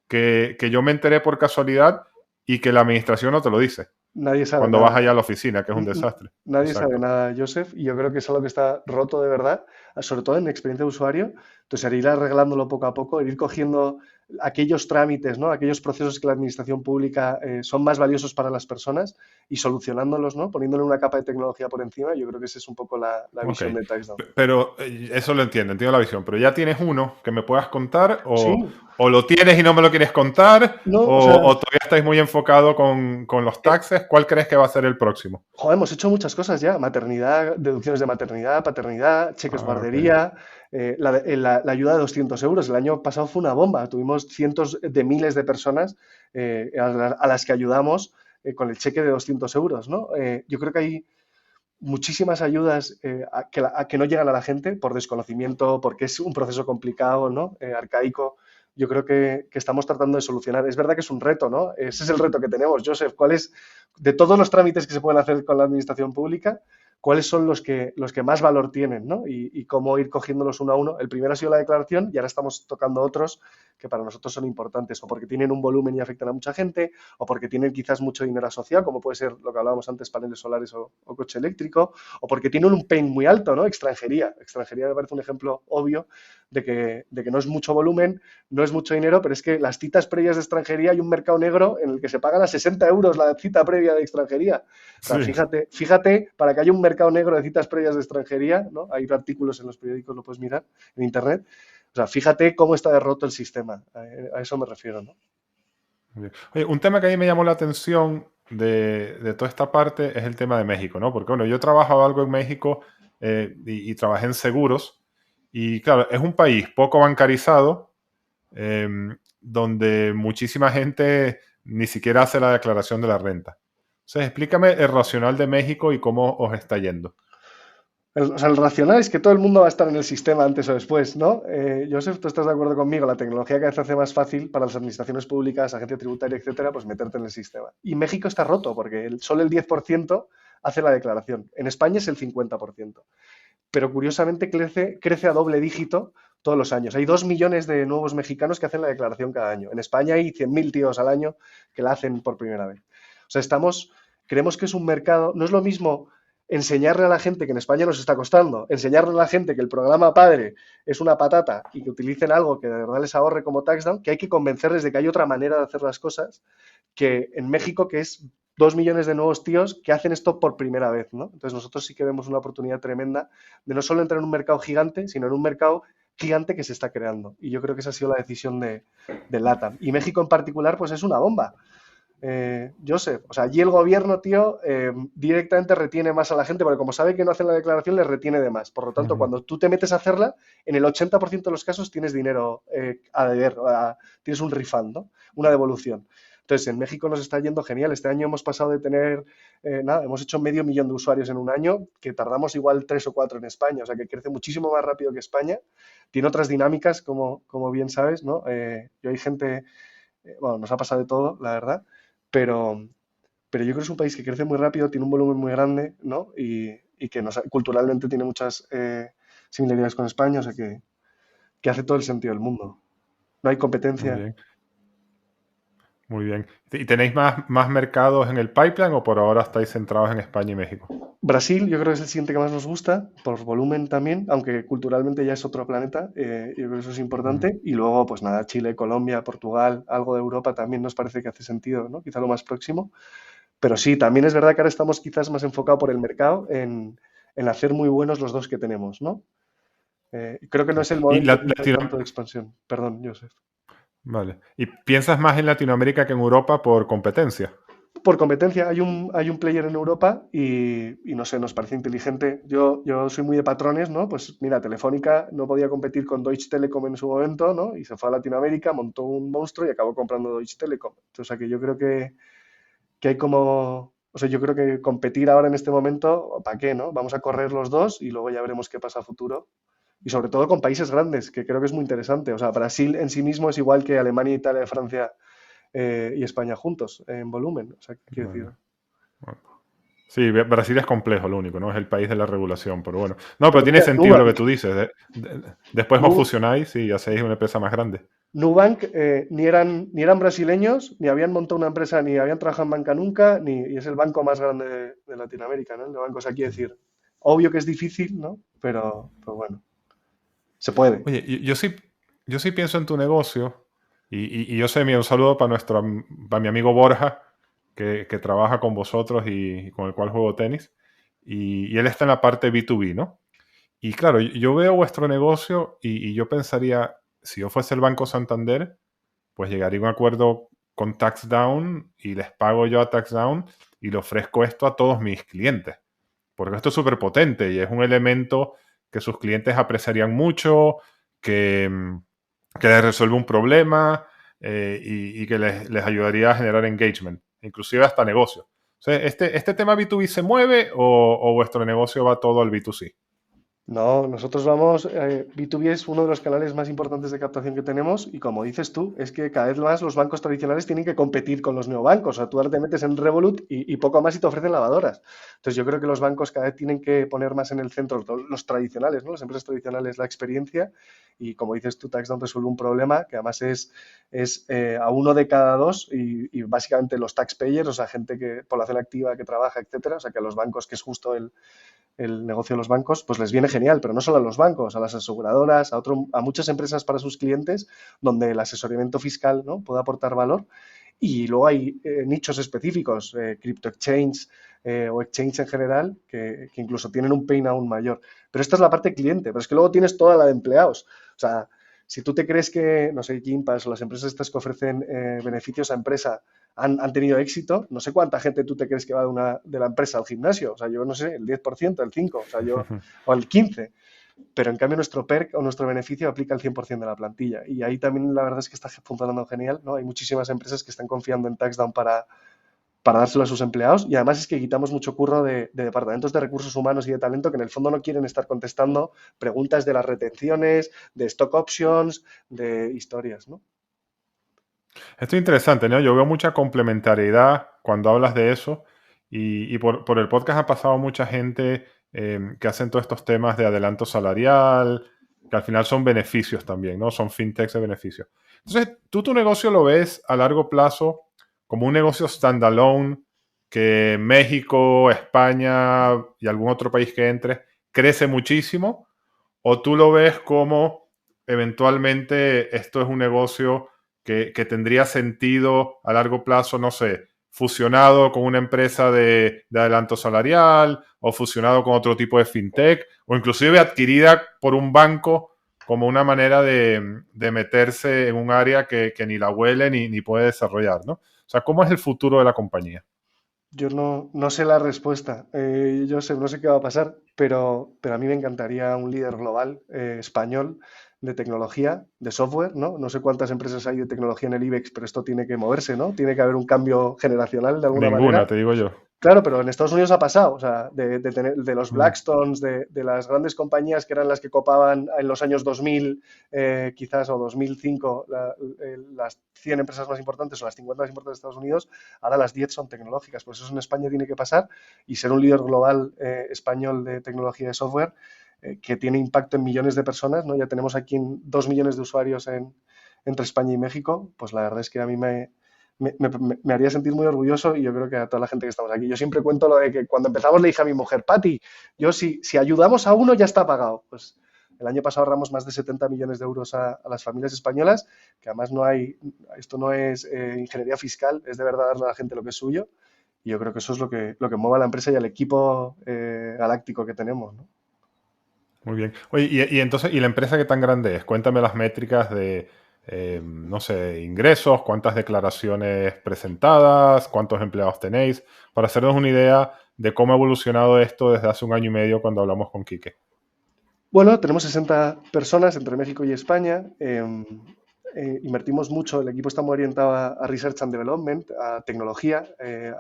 [SPEAKER 2] que yo me enteré por casualidad y que la administración no te lo dice
[SPEAKER 3] Nadie sabe
[SPEAKER 2] cuando vas
[SPEAKER 3] nada.
[SPEAKER 2] allá a la oficina, que es un desastre.
[SPEAKER 3] Nadie sabe
[SPEAKER 2] Exacto.
[SPEAKER 3] nada, Joseph, y yo creo que es algo que está roto de verdad, sobre todo en experiencia de usuario. Entonces, ir arreglándolo poco a poco, ir cogiendo aquellos trámites, ¿no? Aquellos procesos que la administración pública son más valiosos para las personas y solucionándolos, ¿no? Poniéndole una capa de tecnología por encima. Yo creo que esa es un poco la
[SPEAKER 2] Ok.
[SPEAKER 3] visión de TaxDown.
[SPEAKER 2] Pero eso lo entiendo la visión. Pero ya tienes uno que me puedas contar
[SPEAKER 3] Sí,
[SPEAKER 2] o lo tienes y no me lo quieres contar
[SPEAKER 3] no, o sea,
[SPEAKER 2] o todavía estáis muy enfocado con los
[SPEAKER 3] eh,
[SPEAKER 2] taxes. ¿Cuál crees que va a ser el próximo?
[SPEAKER 3] joder, hemos hecho muchas cosas ya. Maternidad, deducciones de maternidad, paternidad, cheques
[SPEAKER 2] Ah, ok.
[SPEAKER 3] guardería, la ayuda de 200 euros. El año pasado fue una bomba. Tuvimos cientos de miles de personas a las que ayudamos con el cheque de 200 euros, ¿no? Yo creo que hay muchísimas ayudas a que no llegan a la gente por desconocimiento, porque es un proceso complicado, ¿no? Arcaico. Yo creo que estamos tratando de solucionar. Es verdad que es un reto, ¿no? Ese es el reto que tenemos. Joseph, ¿cuál es, de todos los trámites que se pueden hacer con la administración pública, cuáles son los que más valor tienen, ¿no? Y cómo ir cogiéndolos uno a uno? El primero ha sido la declaración y ahora estamos tocando otros que para nosotros son importantes, o porque tienen un volumen y afectan a mucha gente, o porque tienen quizás mucho dinero asociado, como puede ser lo que hablábamos antes, paneles solares o coche eléctrico, o porque tienen un pain muy alto, ¿no? Extranjería. Extranjería me parece un ejemplo obvio de que no es mucho volumen, no es mucho dinero, pero es que las citas previas de extranjería hay un mercado negro en el que se pagan a 60 euros la cita previa de extranjería. O sea,
[SPEAKER 2] Sí.
[SPEAKER 3] fíjate, para que haya un mercado negro de citas previas de extranjería, ¿no? Hay artículos en los periódicos, lo puedes mirar en internet. O sea, fíjate cómo está derroto el sistema. A eso me refiero, ¿no?
[SPEAKER 2] Oye, un tema que a mí me llamó la atención de toda esta parte es el tema de México, ¿no? Porque, bueno, yo he trabajado algo en México y trabajé en seguros Y claro, es un país poco bancarizado, eh, donde muchísima gente ni siquiera hace la declaración de la renta. Entonces, explícame el racional de México y cómo os está yendo.
[SPEAKER 3] O sea, el racional es que todo el mundo va a estar en el sistema antes o después, ¿no? Joseph, tú estás de acuerdo conmigo, la tecnología cada vez hace más fácil para las administraciones públicas, agencia tributaria, etcétera, pues meterte en el sistema. Y México está roto porque solo el 10% hace la declaración. En España es el 50%. Pero curiosamente crece a doble dígito todos los años. Hay 2 millones de nuevos mexicanos que hacen la declaración cada año. En España hay 100.000 tíos al año que la hacen por primera vez. O sea, creemos que es un mercado, no es lo mismo enseñarle a la gente, que en España nos está costando, enseñarle a la gente que el programa padre es una patata y que utilicen algo que de verdad les ahorre como taxdown, que hay que convencerles de que hay otra manera de hacer las cosas, que en México, que es 2 millones de nuevos tíos que hacen esto por primera vez, ¿no? Entonces nosotros sí que vemos una oportunidad tremenda de no solo entrar en un mercado gigante, sino en un mercado gigante que se está creando. Y yo creo que esa ha sido la decisión de LATAM. Y México en particular, pues es una bomba. Joseph, o sea, allí el gobierno, tío, directamente retiene más a la gente, porque como sabe que no hacen la declaración, les retiene de más. Por lo tanto,
[SPEAKER 2] Ujú.
[SPEAKER 3] cuando tú te metes a hacerla, en el 80% de los casos tienes dinero a deber, tienes un refund, ¿no? Una devolución. Entonces, en México nos está yendo genial. Este año hemos pasado de tener, nada, hemos hecho 500.000 de usuarios en un año, que tardamos igual 3 o 4 en España, o sea, que crece muchísimo más rápido que España. Tiene otras dinámicas, como bien sabes, ¿no? Y hay gente, bueno, nos ha pasado de todo, la verdad, pero, pero yo creo que es un país que crece muy rápido, tiene un volumen muy grande, ¿no? Y que culturalmente tiene muchas similaridades con España, o sea que hace todo el sentido del mundo. No hay
[SPEAKER 2] Muy
[SPEAKER 3] competencia.
[SPEAKER 2] bien, muy bien. ¿Y tenéis más mercados en el pipeline o por ahora estáis centrados en España y México?
[SPEAKER 3] Brasil, yo creo que es el siguiente que más nos gusta, por volumen también, aunque culturalmente ya es otro planeta, yo creo que eso es
[SPEAKER 2] Ujú.
[SPEAKER 3] importante. Y luego, pues nada, Chile, Colombia, Portugal, algo de Europa también nos parece que hace sentido, ¿no? Quizá lo más próximo. Pero sí, también es verdad que ahora estamos quizás más enfocados por el mercado en hacer muy buenos los dos que tenemos, ¿no? Creo que no
[SPEAKER 2] Sí.
[SPEAKER 3] es el
[SPEAKER 2] Y
[SPEAKER 3] momento quizás tanto de expansión. Perdón, Joseph.
[SPEAKER 2] vale. ¿Y piensas más en Latinoamérica que en Europa por competencia?
[SPEAKER 3] Por competencia, hay un player en Europa y no sé, nos parece inteligente. Yo soy muy de patrones, ¿no? Pues mira, Telefónica no podía competir con Deutsche Telekom en su momento, ¿no? Y se fue a Latinoamérica, montó un monstruo y acabó comprando Deutsche Telekom. Entonces, o sea, que yo creo que hay como, o sea, yo creo que competir ahora en este momento, ¿para qué, no? Vamos a correr los dos y luego ya veremos qué pasa a futuro. Y sobre todo con países grandes, que creo que es muy interesante. O sea, Brasil en sí mismo es igual que Alemania, Italia, Francia y España juntos en volumen. O sea, ¿qué quiero decir?
[SPEAKER 2] Vale. Bueno. Sí, Brasil es complejo, lo único, ¿no? Es el país de la regulación, pero bueno. No, pero
[SPEAKER 3] Pero
[SPEAKER 2] tiene
[SPEAKER 3] mira,
[SPEAKER 2] sentido lo que
[SPEAKER 3] Nubank,
[SPEAKER 2] tú dices. Después os
[SPEAKER 3] Nu-
[SPEAKER 2] fusionáis y hacéis una empresa más grande.
[SPEAKER 3] Nubank ni eran brasileños, ni habían montado una empresa, ni habían trabajado en banca nunca, y es el banco más grande de Latinoamérica, ¿no? El de bancos, aquí decir. Obvio que es difícil, ¿no? Pero bueno, se puede.
[SPEAKER 2] Oye, yo sí pienso en tu negocio y yo sé, mira, un saludo para mi amigo Borja, que trabaja con vosotros y con el cual juego tenis. Y él está en la parte B2B, ¿no? Y claro, yo veo vuestro negocio y yo pensaría, si yo fuese el Banco Santander, pues llegaría a un acuerdo con TaxDown y les pago yo a TaxDown y le ofrezco esto a todos mis clientes. Porque esto es súper potente y es un elemento que sus clientes apreciarían mucho, que, que les resuelve un problema y que les ayudaría a generar engagement, inclusive hasta negocio. O sea, ¿este tema B2B se mueve o vuestro negocio va todo al B2C?
[SPEAKER 3] No, nosotros vamos, B2B es uno de los canales más importantes de captación que tenemos y como dices tú, es que cada vez más los bancos tradicionales tienen que competir con los neobancos. O sea, tú ahora te metes en Revolut y poco más y te ofrecen lavadoras. Entonces yo creo que los bancos cada vez tienen que poner más en el centro, los tradicionales, ¿no? Las empresas tradicionales, la experiencia y como dices tú, TaxDown resuelve un problema que además es a uno de cada dos y básicamente los taxpayers, o sea, gente que, población activa que trabaja, etcétera, o sea, que a los bancos, que es justo el negocio de los bancos, pues les viene genial, pero no solo a los bancos, a las aseguradoras, a muchas empresas para sus clientes, donde el asesoramiento fiscal, ¿no? Puede aportar valor. Y luego hay nichos específicos, crypto exchange o exchange en general, que incluso tienen un pain aún mayor. Pero esta es la parte cliente, pero es que luego tienes toda la de empleados. O sea, si tú te crees que, no sé, Gympass o las empresas estas que ofrecen beneficios a empresa han tenido éxito, no sé cuánta gente tú te crees que va de la empresa al gimnasio. O sea, yo no sé, el 10%, el 5%, o sea, o el 15%. pero en cambio nuestro PERC o nuestro beneficio aplica al 100% de la plantilla. Y ahí también la verdad es que está funcionando genial, ¿no? Hay muchísimas empresas que están confiando en TaxDown para dárselo a sus empleados y además es que quitamos mucho curro de departamentos de recursos humanos y de talento que en el fondo no quieren estar contestando preguntas de las retenciones, de stock options, de historias, ¿no?
[SPEAKER 2] Esto es interesante, ¿no? Yo veo mucha complementariedad cuando hablas de eso y por el podcast ha pasado mucha gente que hacen todos estos temas de adelanto salarial, que al final son beneficios también, ¿no? Son fintechs de beneficios. Entonces, ¿tú tu negocio lo ves a largo plazo como un negocio standalone que México, España y algún otro país que entre crece muchísimo? ¿O tú lo ves como eventualmente esto es un negocio que tendría sentido a largo plazo, no sé, fusionado con una empresa de adelanto salarial o fusionado con otro tipo de fintech o inclusive adquirida por un banco como una manera de meterse en un área que ni la huele ni puede desarrollar, ¿no? O sea, ¿cómo es el futuro de la compañía?
[SPEAKER 3] Yo no sé la respuesta, no sé qué va a pasar, pero a mí me encantaría un líder global español de tecnología, de software, ¿no? No sé cuántas empresas hay de tecnología en el IBEX, pero esto tiene que moverse, ¿no? Tiene que haber un cambio generacional de alguna
[SPEAKER 2] Ninguna,
[SPEAKER 3] manera.
[SPEAKER 2] te digo yo.
[SPEAKER 3] Claro, pero en Estados Unidos ha pasado, o sea, de los
[SPEAKER 2] Mm.
[SPEAKER 3] Blackstones, de las grandes compañías que eran las que copaban en los años 2000, quizás, o 2005, las 100 empresas más importantes o las 50 más importantes de Estados Unidos, ahora las 10 son tecnológicas. Pues eso en España tiene que pasar y ser un líder global español de tecnología de software que tiene impacto en millones de personas, ¿no? Ya tenemos aquí 2 millones de usuarios entre España y México, pues la verdad es que a mí me haría sentir muy orgulloso y yo creo que a toda la gente que estamos aquí. Yo siempre cuento lo de que cuando empezamos le dije a mi mujer, Pati, yo si ayudamos a uno ya está pagado. Pues el año pasado ahorramos más de 70 millones de euros a las familias españolas, que además esto no es ingeniería fiscal, es de verdad darle a la gente lo que es suyo. Y yo creo que eso es lo que mueve a la empresa y al equipo galáctico que tenemos, ¿no?
[SPEAKER 2] Muy bien. Oye, y entonces, ¿y la empresa qué tan grande es? Cuéntame las métricas de, no sé, ingresos, cuántas declaraciones presentadas, cuántos empleados tenéis, para hacernos una idea de cómo ha evolucionado esto desde hace un año y medio cuando hablamos con Quique.
[SPEAKER 3] Bueno, tenemos 60 personas entre México y España. Invertimos mucho, el equipo está muy orientado a Research and Development, a tecnología,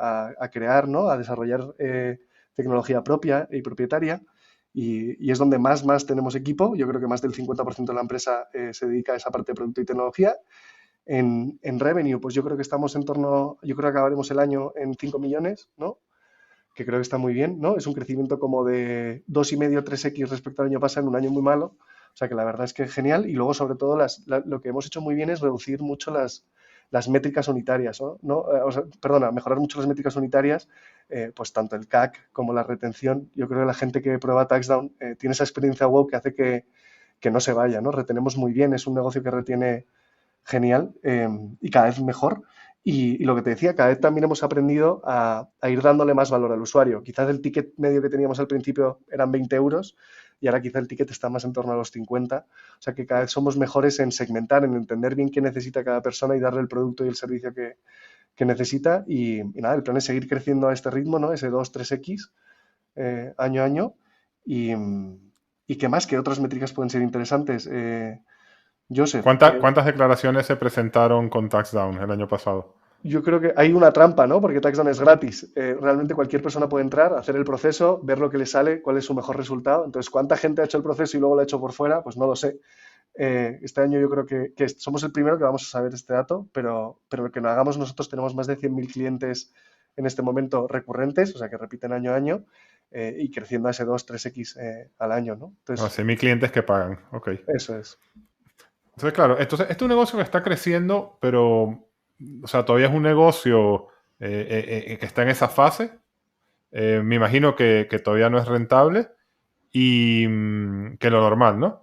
[SPEAKER 3] a crear, ¿no? A desarrollar tecnología propia y propietaria. Y es donde más tenemos equipo. Yo creo que más del 50% de la empresa se dedica a esa parte de producto y tecnología. En revenue, pues yo creo que estamos yo creo que acabaremos el año en 5 millones, ¿no? Que creo que está muy bien, ¿no? Es un crecimiento como de 2,5, 3x respecto al año pasado en un año muy malo. O sea que la verdad es que es genial. Y luego, sobre todo, lo que hemos hecho muy bien es reducir mucho las métricas unitarias, ¿no? O sea, perdona, mejorar mucho las métricas unitarias, pues tanto el CAC como la retención. Yo creo que la gente que prueba TaxDown tiene esa experiencia wow que hace que no se vaya, ¿no? Retenemos muy bien, es un negocio que retiene genial y cada vez mejor. Y lo que te decía, cada vez también hemos aprendido a ir dándole más valor al usuario. Quizás el ticket medio que teníamos al principio eran 20 euros y ahora quizá el ticket está más en torno a los 50. O sea que cada vez somos mejores en segmentar, en entender bien qué necesita cada persona y darle el producto y el servicio que necesita. Y nada, el plan es seguir creciendo a este ritmo, ¿no? Ese 2-3x año a año. Y, y qué más, que otras métricas pueden ser interesantes. Joseph,
[SPEAKER 2] ¿Cuántas declaraciones se presentaron con TaxDown el año pasado?
[SPEAKER 3] yo creo que hay una trampa, ¿no? Porque TaxDown es gratis. Realmente cualquier persona puede entrar, hacer el proceso, ver lo que le sale, cuál es su mejor resultado. Entonces, ¿cuánta gente ha hecho el proceso y luego lo ha hecho por fuera? Pues no lo sé. Este año yo creo que somos el primero que vamos a saber este dato, pero lo que lo hagamos nosotros tenemos más de 100.000 clientes en este momento recurrentes, o sea, que repiten año a año y creciendo a ese 2-3x al año, ¿no?
[SPEAKER 2] No,
[SPEAKER 3] Entonces,
[SPEAKER 2] 100.000 clientes que pagan. Ok.
[SPEAKER 3] eso es.
[SPEAKER 2] Entonces, claro, este es un negocio que está creciendo, pero, o sea, todavía es un negocio que está en esa fase. Me imagino que todavía no es rentable y que lo normal, ¿no?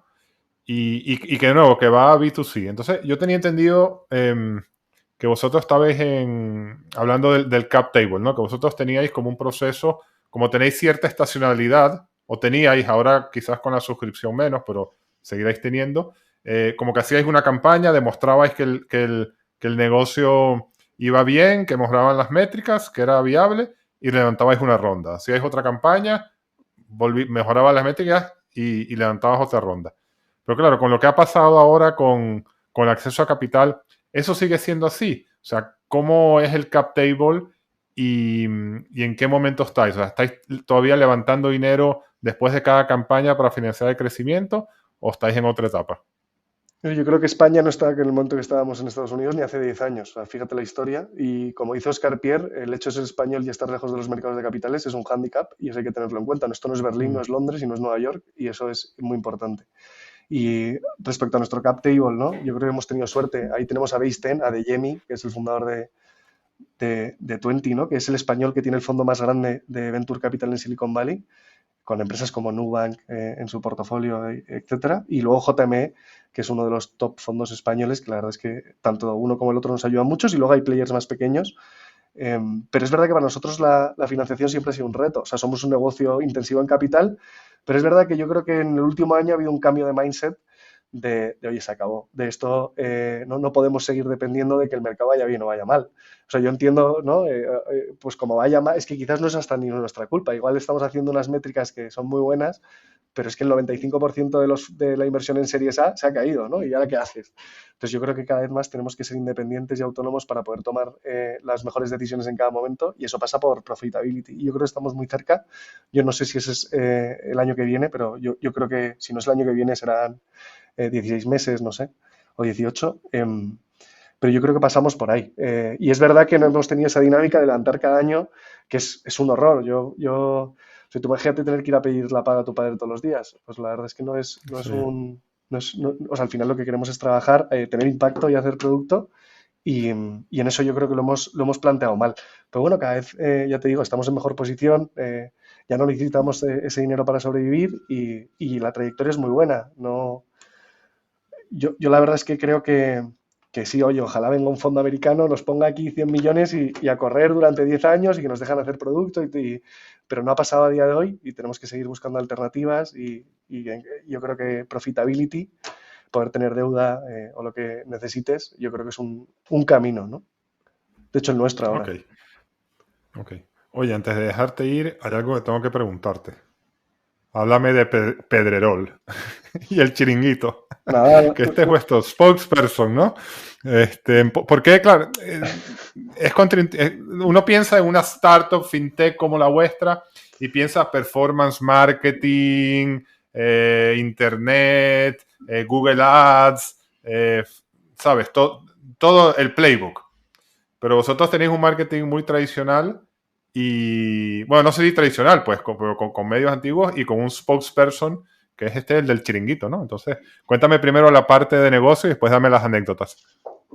[SPEAKER 2] Y que de nuevo, que va a B2C. Entonces, yo tenía entendido que vosotros estabais hablando del cap table, ¿no? Que vosotros teníais como un proceso, como tenéis cierta estacionalidad, o teníais, ahora quizás con la suscripción menos, pero seguiréis teniendo, como que hacíais una campaña, demostrabais que el negocio iba bien, que mejoraban las métricas, que era viable, y levantabais una ronda. Hacíais otra campaña, mejoraban las métricas y levantabas otra ronda. Pero claro, con lo que ha pasado ahora con el acceso a capital, eso sigue siendo así. O sea, ¿cómo es el cap table y en qué momento estáis? O sea, ¿estáis todavía levantando dinero después de cada campaña para financiar el crecimiento o estáis en otra etapa?
[SPEAKER 3] Yo creo que España no está en el momento que estábamos en Estados Unidos ni hace 10 años. O sea, fíjate la historia. Y como hizo Oscar Pierre, el hecho de ser español y estar lejos de los mercados de capitales es un hándicap y eso hay que tenerlo en cuenta. Esto no es Berlín, no
[SPEAKER 2] Mm.
[SPEAKER 3] es Londres y no es Nueva York y eso es muy importante. Y respecto a nuestro cap table, ¿no? Yo creo que hemos tenido suerte. Ahí tenemos a Base 10, a Dejemi, que es el fundador de Twenty, ¿no? Que es el español que tiene el fondo más grande de Venture Capital en Silicon Valley, con empresas como Nubank en su portafolio, etcétera. Y luego JME, que es uno de los top fondos españoles, que la verdad es que tanto uno como el otro nos ayudan muchos. Y luego hay players más pequeños. Pero es verdad que para nosotros la financiación siempre ha sido un reto. O sea, somos un negocio intensivo en capital, pero es verdad que yo creo que en el último año ha habido un cambio de mindset oye, se acabó. De esto no podemos seguir dependiendo de que el mercado vaya bien o vaya mal. O sea, yo entiendo, ¿no? Pues como vaya mal, es que quizás no es hasta ni nuestra culpa. Igual estamos haciendo unas métricas que son muy buenas, pero es que el 95% de la inversión en Series A se ha caído, ¿no? ¿Y ahora qué haces? Entonces yo creo que cada vez más tenemos que ser independientes y autónomos para poder tomar las mejores decisiones en cada momento y eso pasa por profitability. Y yo creo que estamos muy cerca. Yo no sé si ese es el año que viene, pero yo creo que si no es el año que viene serán 16 meses, no sé, o 18. Pero yo creo que pasamos por ahí. Y es verdad que no hemos tenido esa dinámica de levantar cada año, que es un horror. Si tú imagínate tener que ir a pedir la paga a tu padre todos los días, pues la verdad es que no es
[SPEAKER 2] Sí.
[SPEAKER 3] un... o sea, al final lo que queremos es trabajar, tener impacto y hacer producto. Y en eso yo creo que lo hemos planteado mal. Pero bueno, cada vez, ya te digo, estamos en mejor posición, ya no necesitamos ese dinero para sobrevivir y la trayectoria es muy buena. No, yo la verdad es que creo que sí, oye, ojalá venga un fondo americano, nos ponga aquí 100 millones y a correr durante 10 años y que nos dejan hacer producto, pero no ha pasado a día de hoy y tenemos que seguir buscando alternativas y yo creo que profitability, poder tener deuda o lo que necesites, yo creo que es un camino, ¿no? De hecho, el nuestro
[SPEAKER 2] Ok,
[SPEAKER 3] ahora.
[SPEAKER 2] ok. Oye, antes de dejarte ir, hay algo que tengo que preguntarte. Háblame de Pedrerol y el chiringuito,
[SPEAKER 3] Nada,
[SPEAKER 2] que este es vuestro spokesperson, ¿no? Porque, claro, uno piensa en una startup fintech como la vuestra y piensa performance marketing, internet, Google Ads, ¿sabes? Todo el playbook. Pero vosotros tenéis un marketing muy tradicional y, bueno, no sé si tradicional, pues, con medios antiguos y con un spokesperson que es el del chiringuito, ¿no? Entonces, cuéntame primero la parte de negocio y después dame las anécdotas.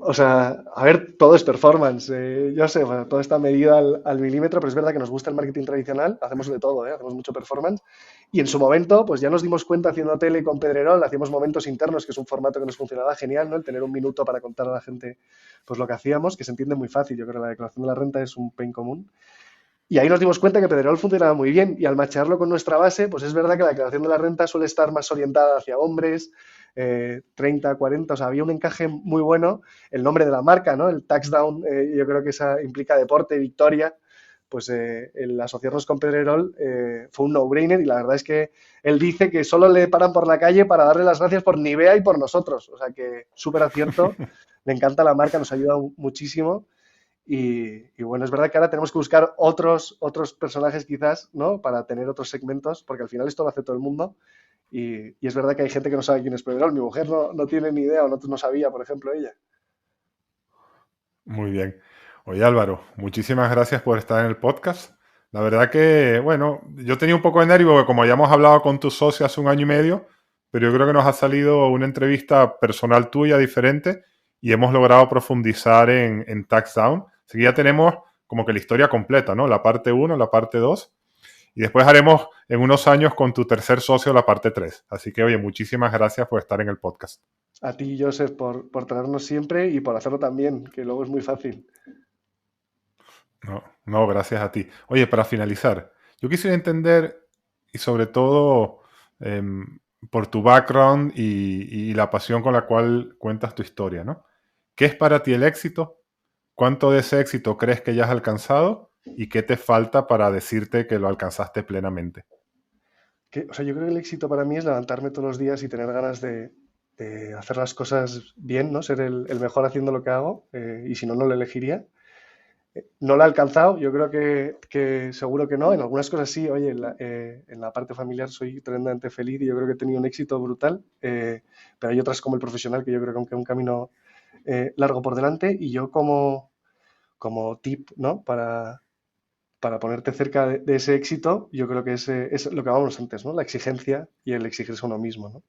[SPEAKER 3] o sea, a ver, todo es performance. Yo sé, bueno, todo está medido al milímetro, pero es verdad que nos gusta el marketing tradicional, hacemos de todo, hacemos mucho performance. Y en su momento, pues ya nos dimos cuenta haciendo tele con Pedrerol, hacíamos momentos internos, que es un formato que nos funcionaba genial, ¿no? El tener un minuto para contar a la gente pues lo que hacíamos, que se entiende muy fácil. Yo creo que la declaración de la renta es un pain común. Y ahí nos dimos cuenta que Pedrerol funcionaba muy bien y al machearlo con nuestra base, pues es verdad que la declaración de la renta suele estar más orientada hacia hombres, 30, 40, o sea, había un encaje muy bueno. El nombre de la marca, ¿no? El tax down, yo creo que esa implica deporte, victoria, pues el asociarnos con Pedrerol fue un no-brainer y la verdad es que él dice que solo le paran por la calle para darle las gracias por Nivea y por nosotros, o sea que súper acierto, le encanta la marca, nos ayuda muchísimo. Y bueno, es verdad que ahora tenemos que buscar otros personajes quizás, ¿no? Para tener otros segmentos, porque al final esto lo hace todo el mundo. Y es verdad que hay gente que no sabe quién es Pedrerol. Mi mujer no tiene ni idea o no sabía, por ejemplo, ella.
[SPEAKER 2] Muy bien. Oye, Álvaro, muchísimas gracias por estar en el podcast. La verdad que, bueno, yo tenía un poco de nervio porque como ya hemos hablado con tu socio hace un año y medio, pero yo creo que nos ha salido una entrevista personal tuya diferente y hemos logrado profundizar en Tax Down. Así que ya tenemos como que la historia completa, ¿no? La parte uno, la parte 2 y después haremos en unos años con tu tercer socio la parte 3. Así que, oye, muchísimas gracias por estar en el podcast.
[SPEAKER 3] A ti, Joseph, por traernos siempre y por hacerlo también, que luego es muy fácil.
[SPEAKER 2] No, no, gracias a ti. Oye, para finalizar, yo quisiera entender, y sobre todo por tu background y la pasión con la cual cuentas tu historia, ¿no? ¿Qué es para ti el éxito? ¿Cuánto de ese éxito crees que ya has alcanzado? ¿Y qué te falta para decirte que lo alcanzaste plenamente?
[SPEAKER 3] O sea, yo creo que el éxito para mí es levantarme todos los días y tener ganas de hacer las cosas bien, ¿no? Ser el mejor haciendo lo que hago, y si no, no lo elegiría. No lo he alcanzado, yo creo que seguro que no. En algunas cosas sí, oye, en la parte familiar soy tremendamente feliz y yo creo que he tenido un éxito brutal, pero hay otras como el profesional que yo creo que aunque un camino largo por delante y yo como tip, ¿no? Para ponerte cerca de ese éxito, yo creo que es lo que hablábamos antes, ¿no? La exigencia y el exigirse a uno mismo, ¿no?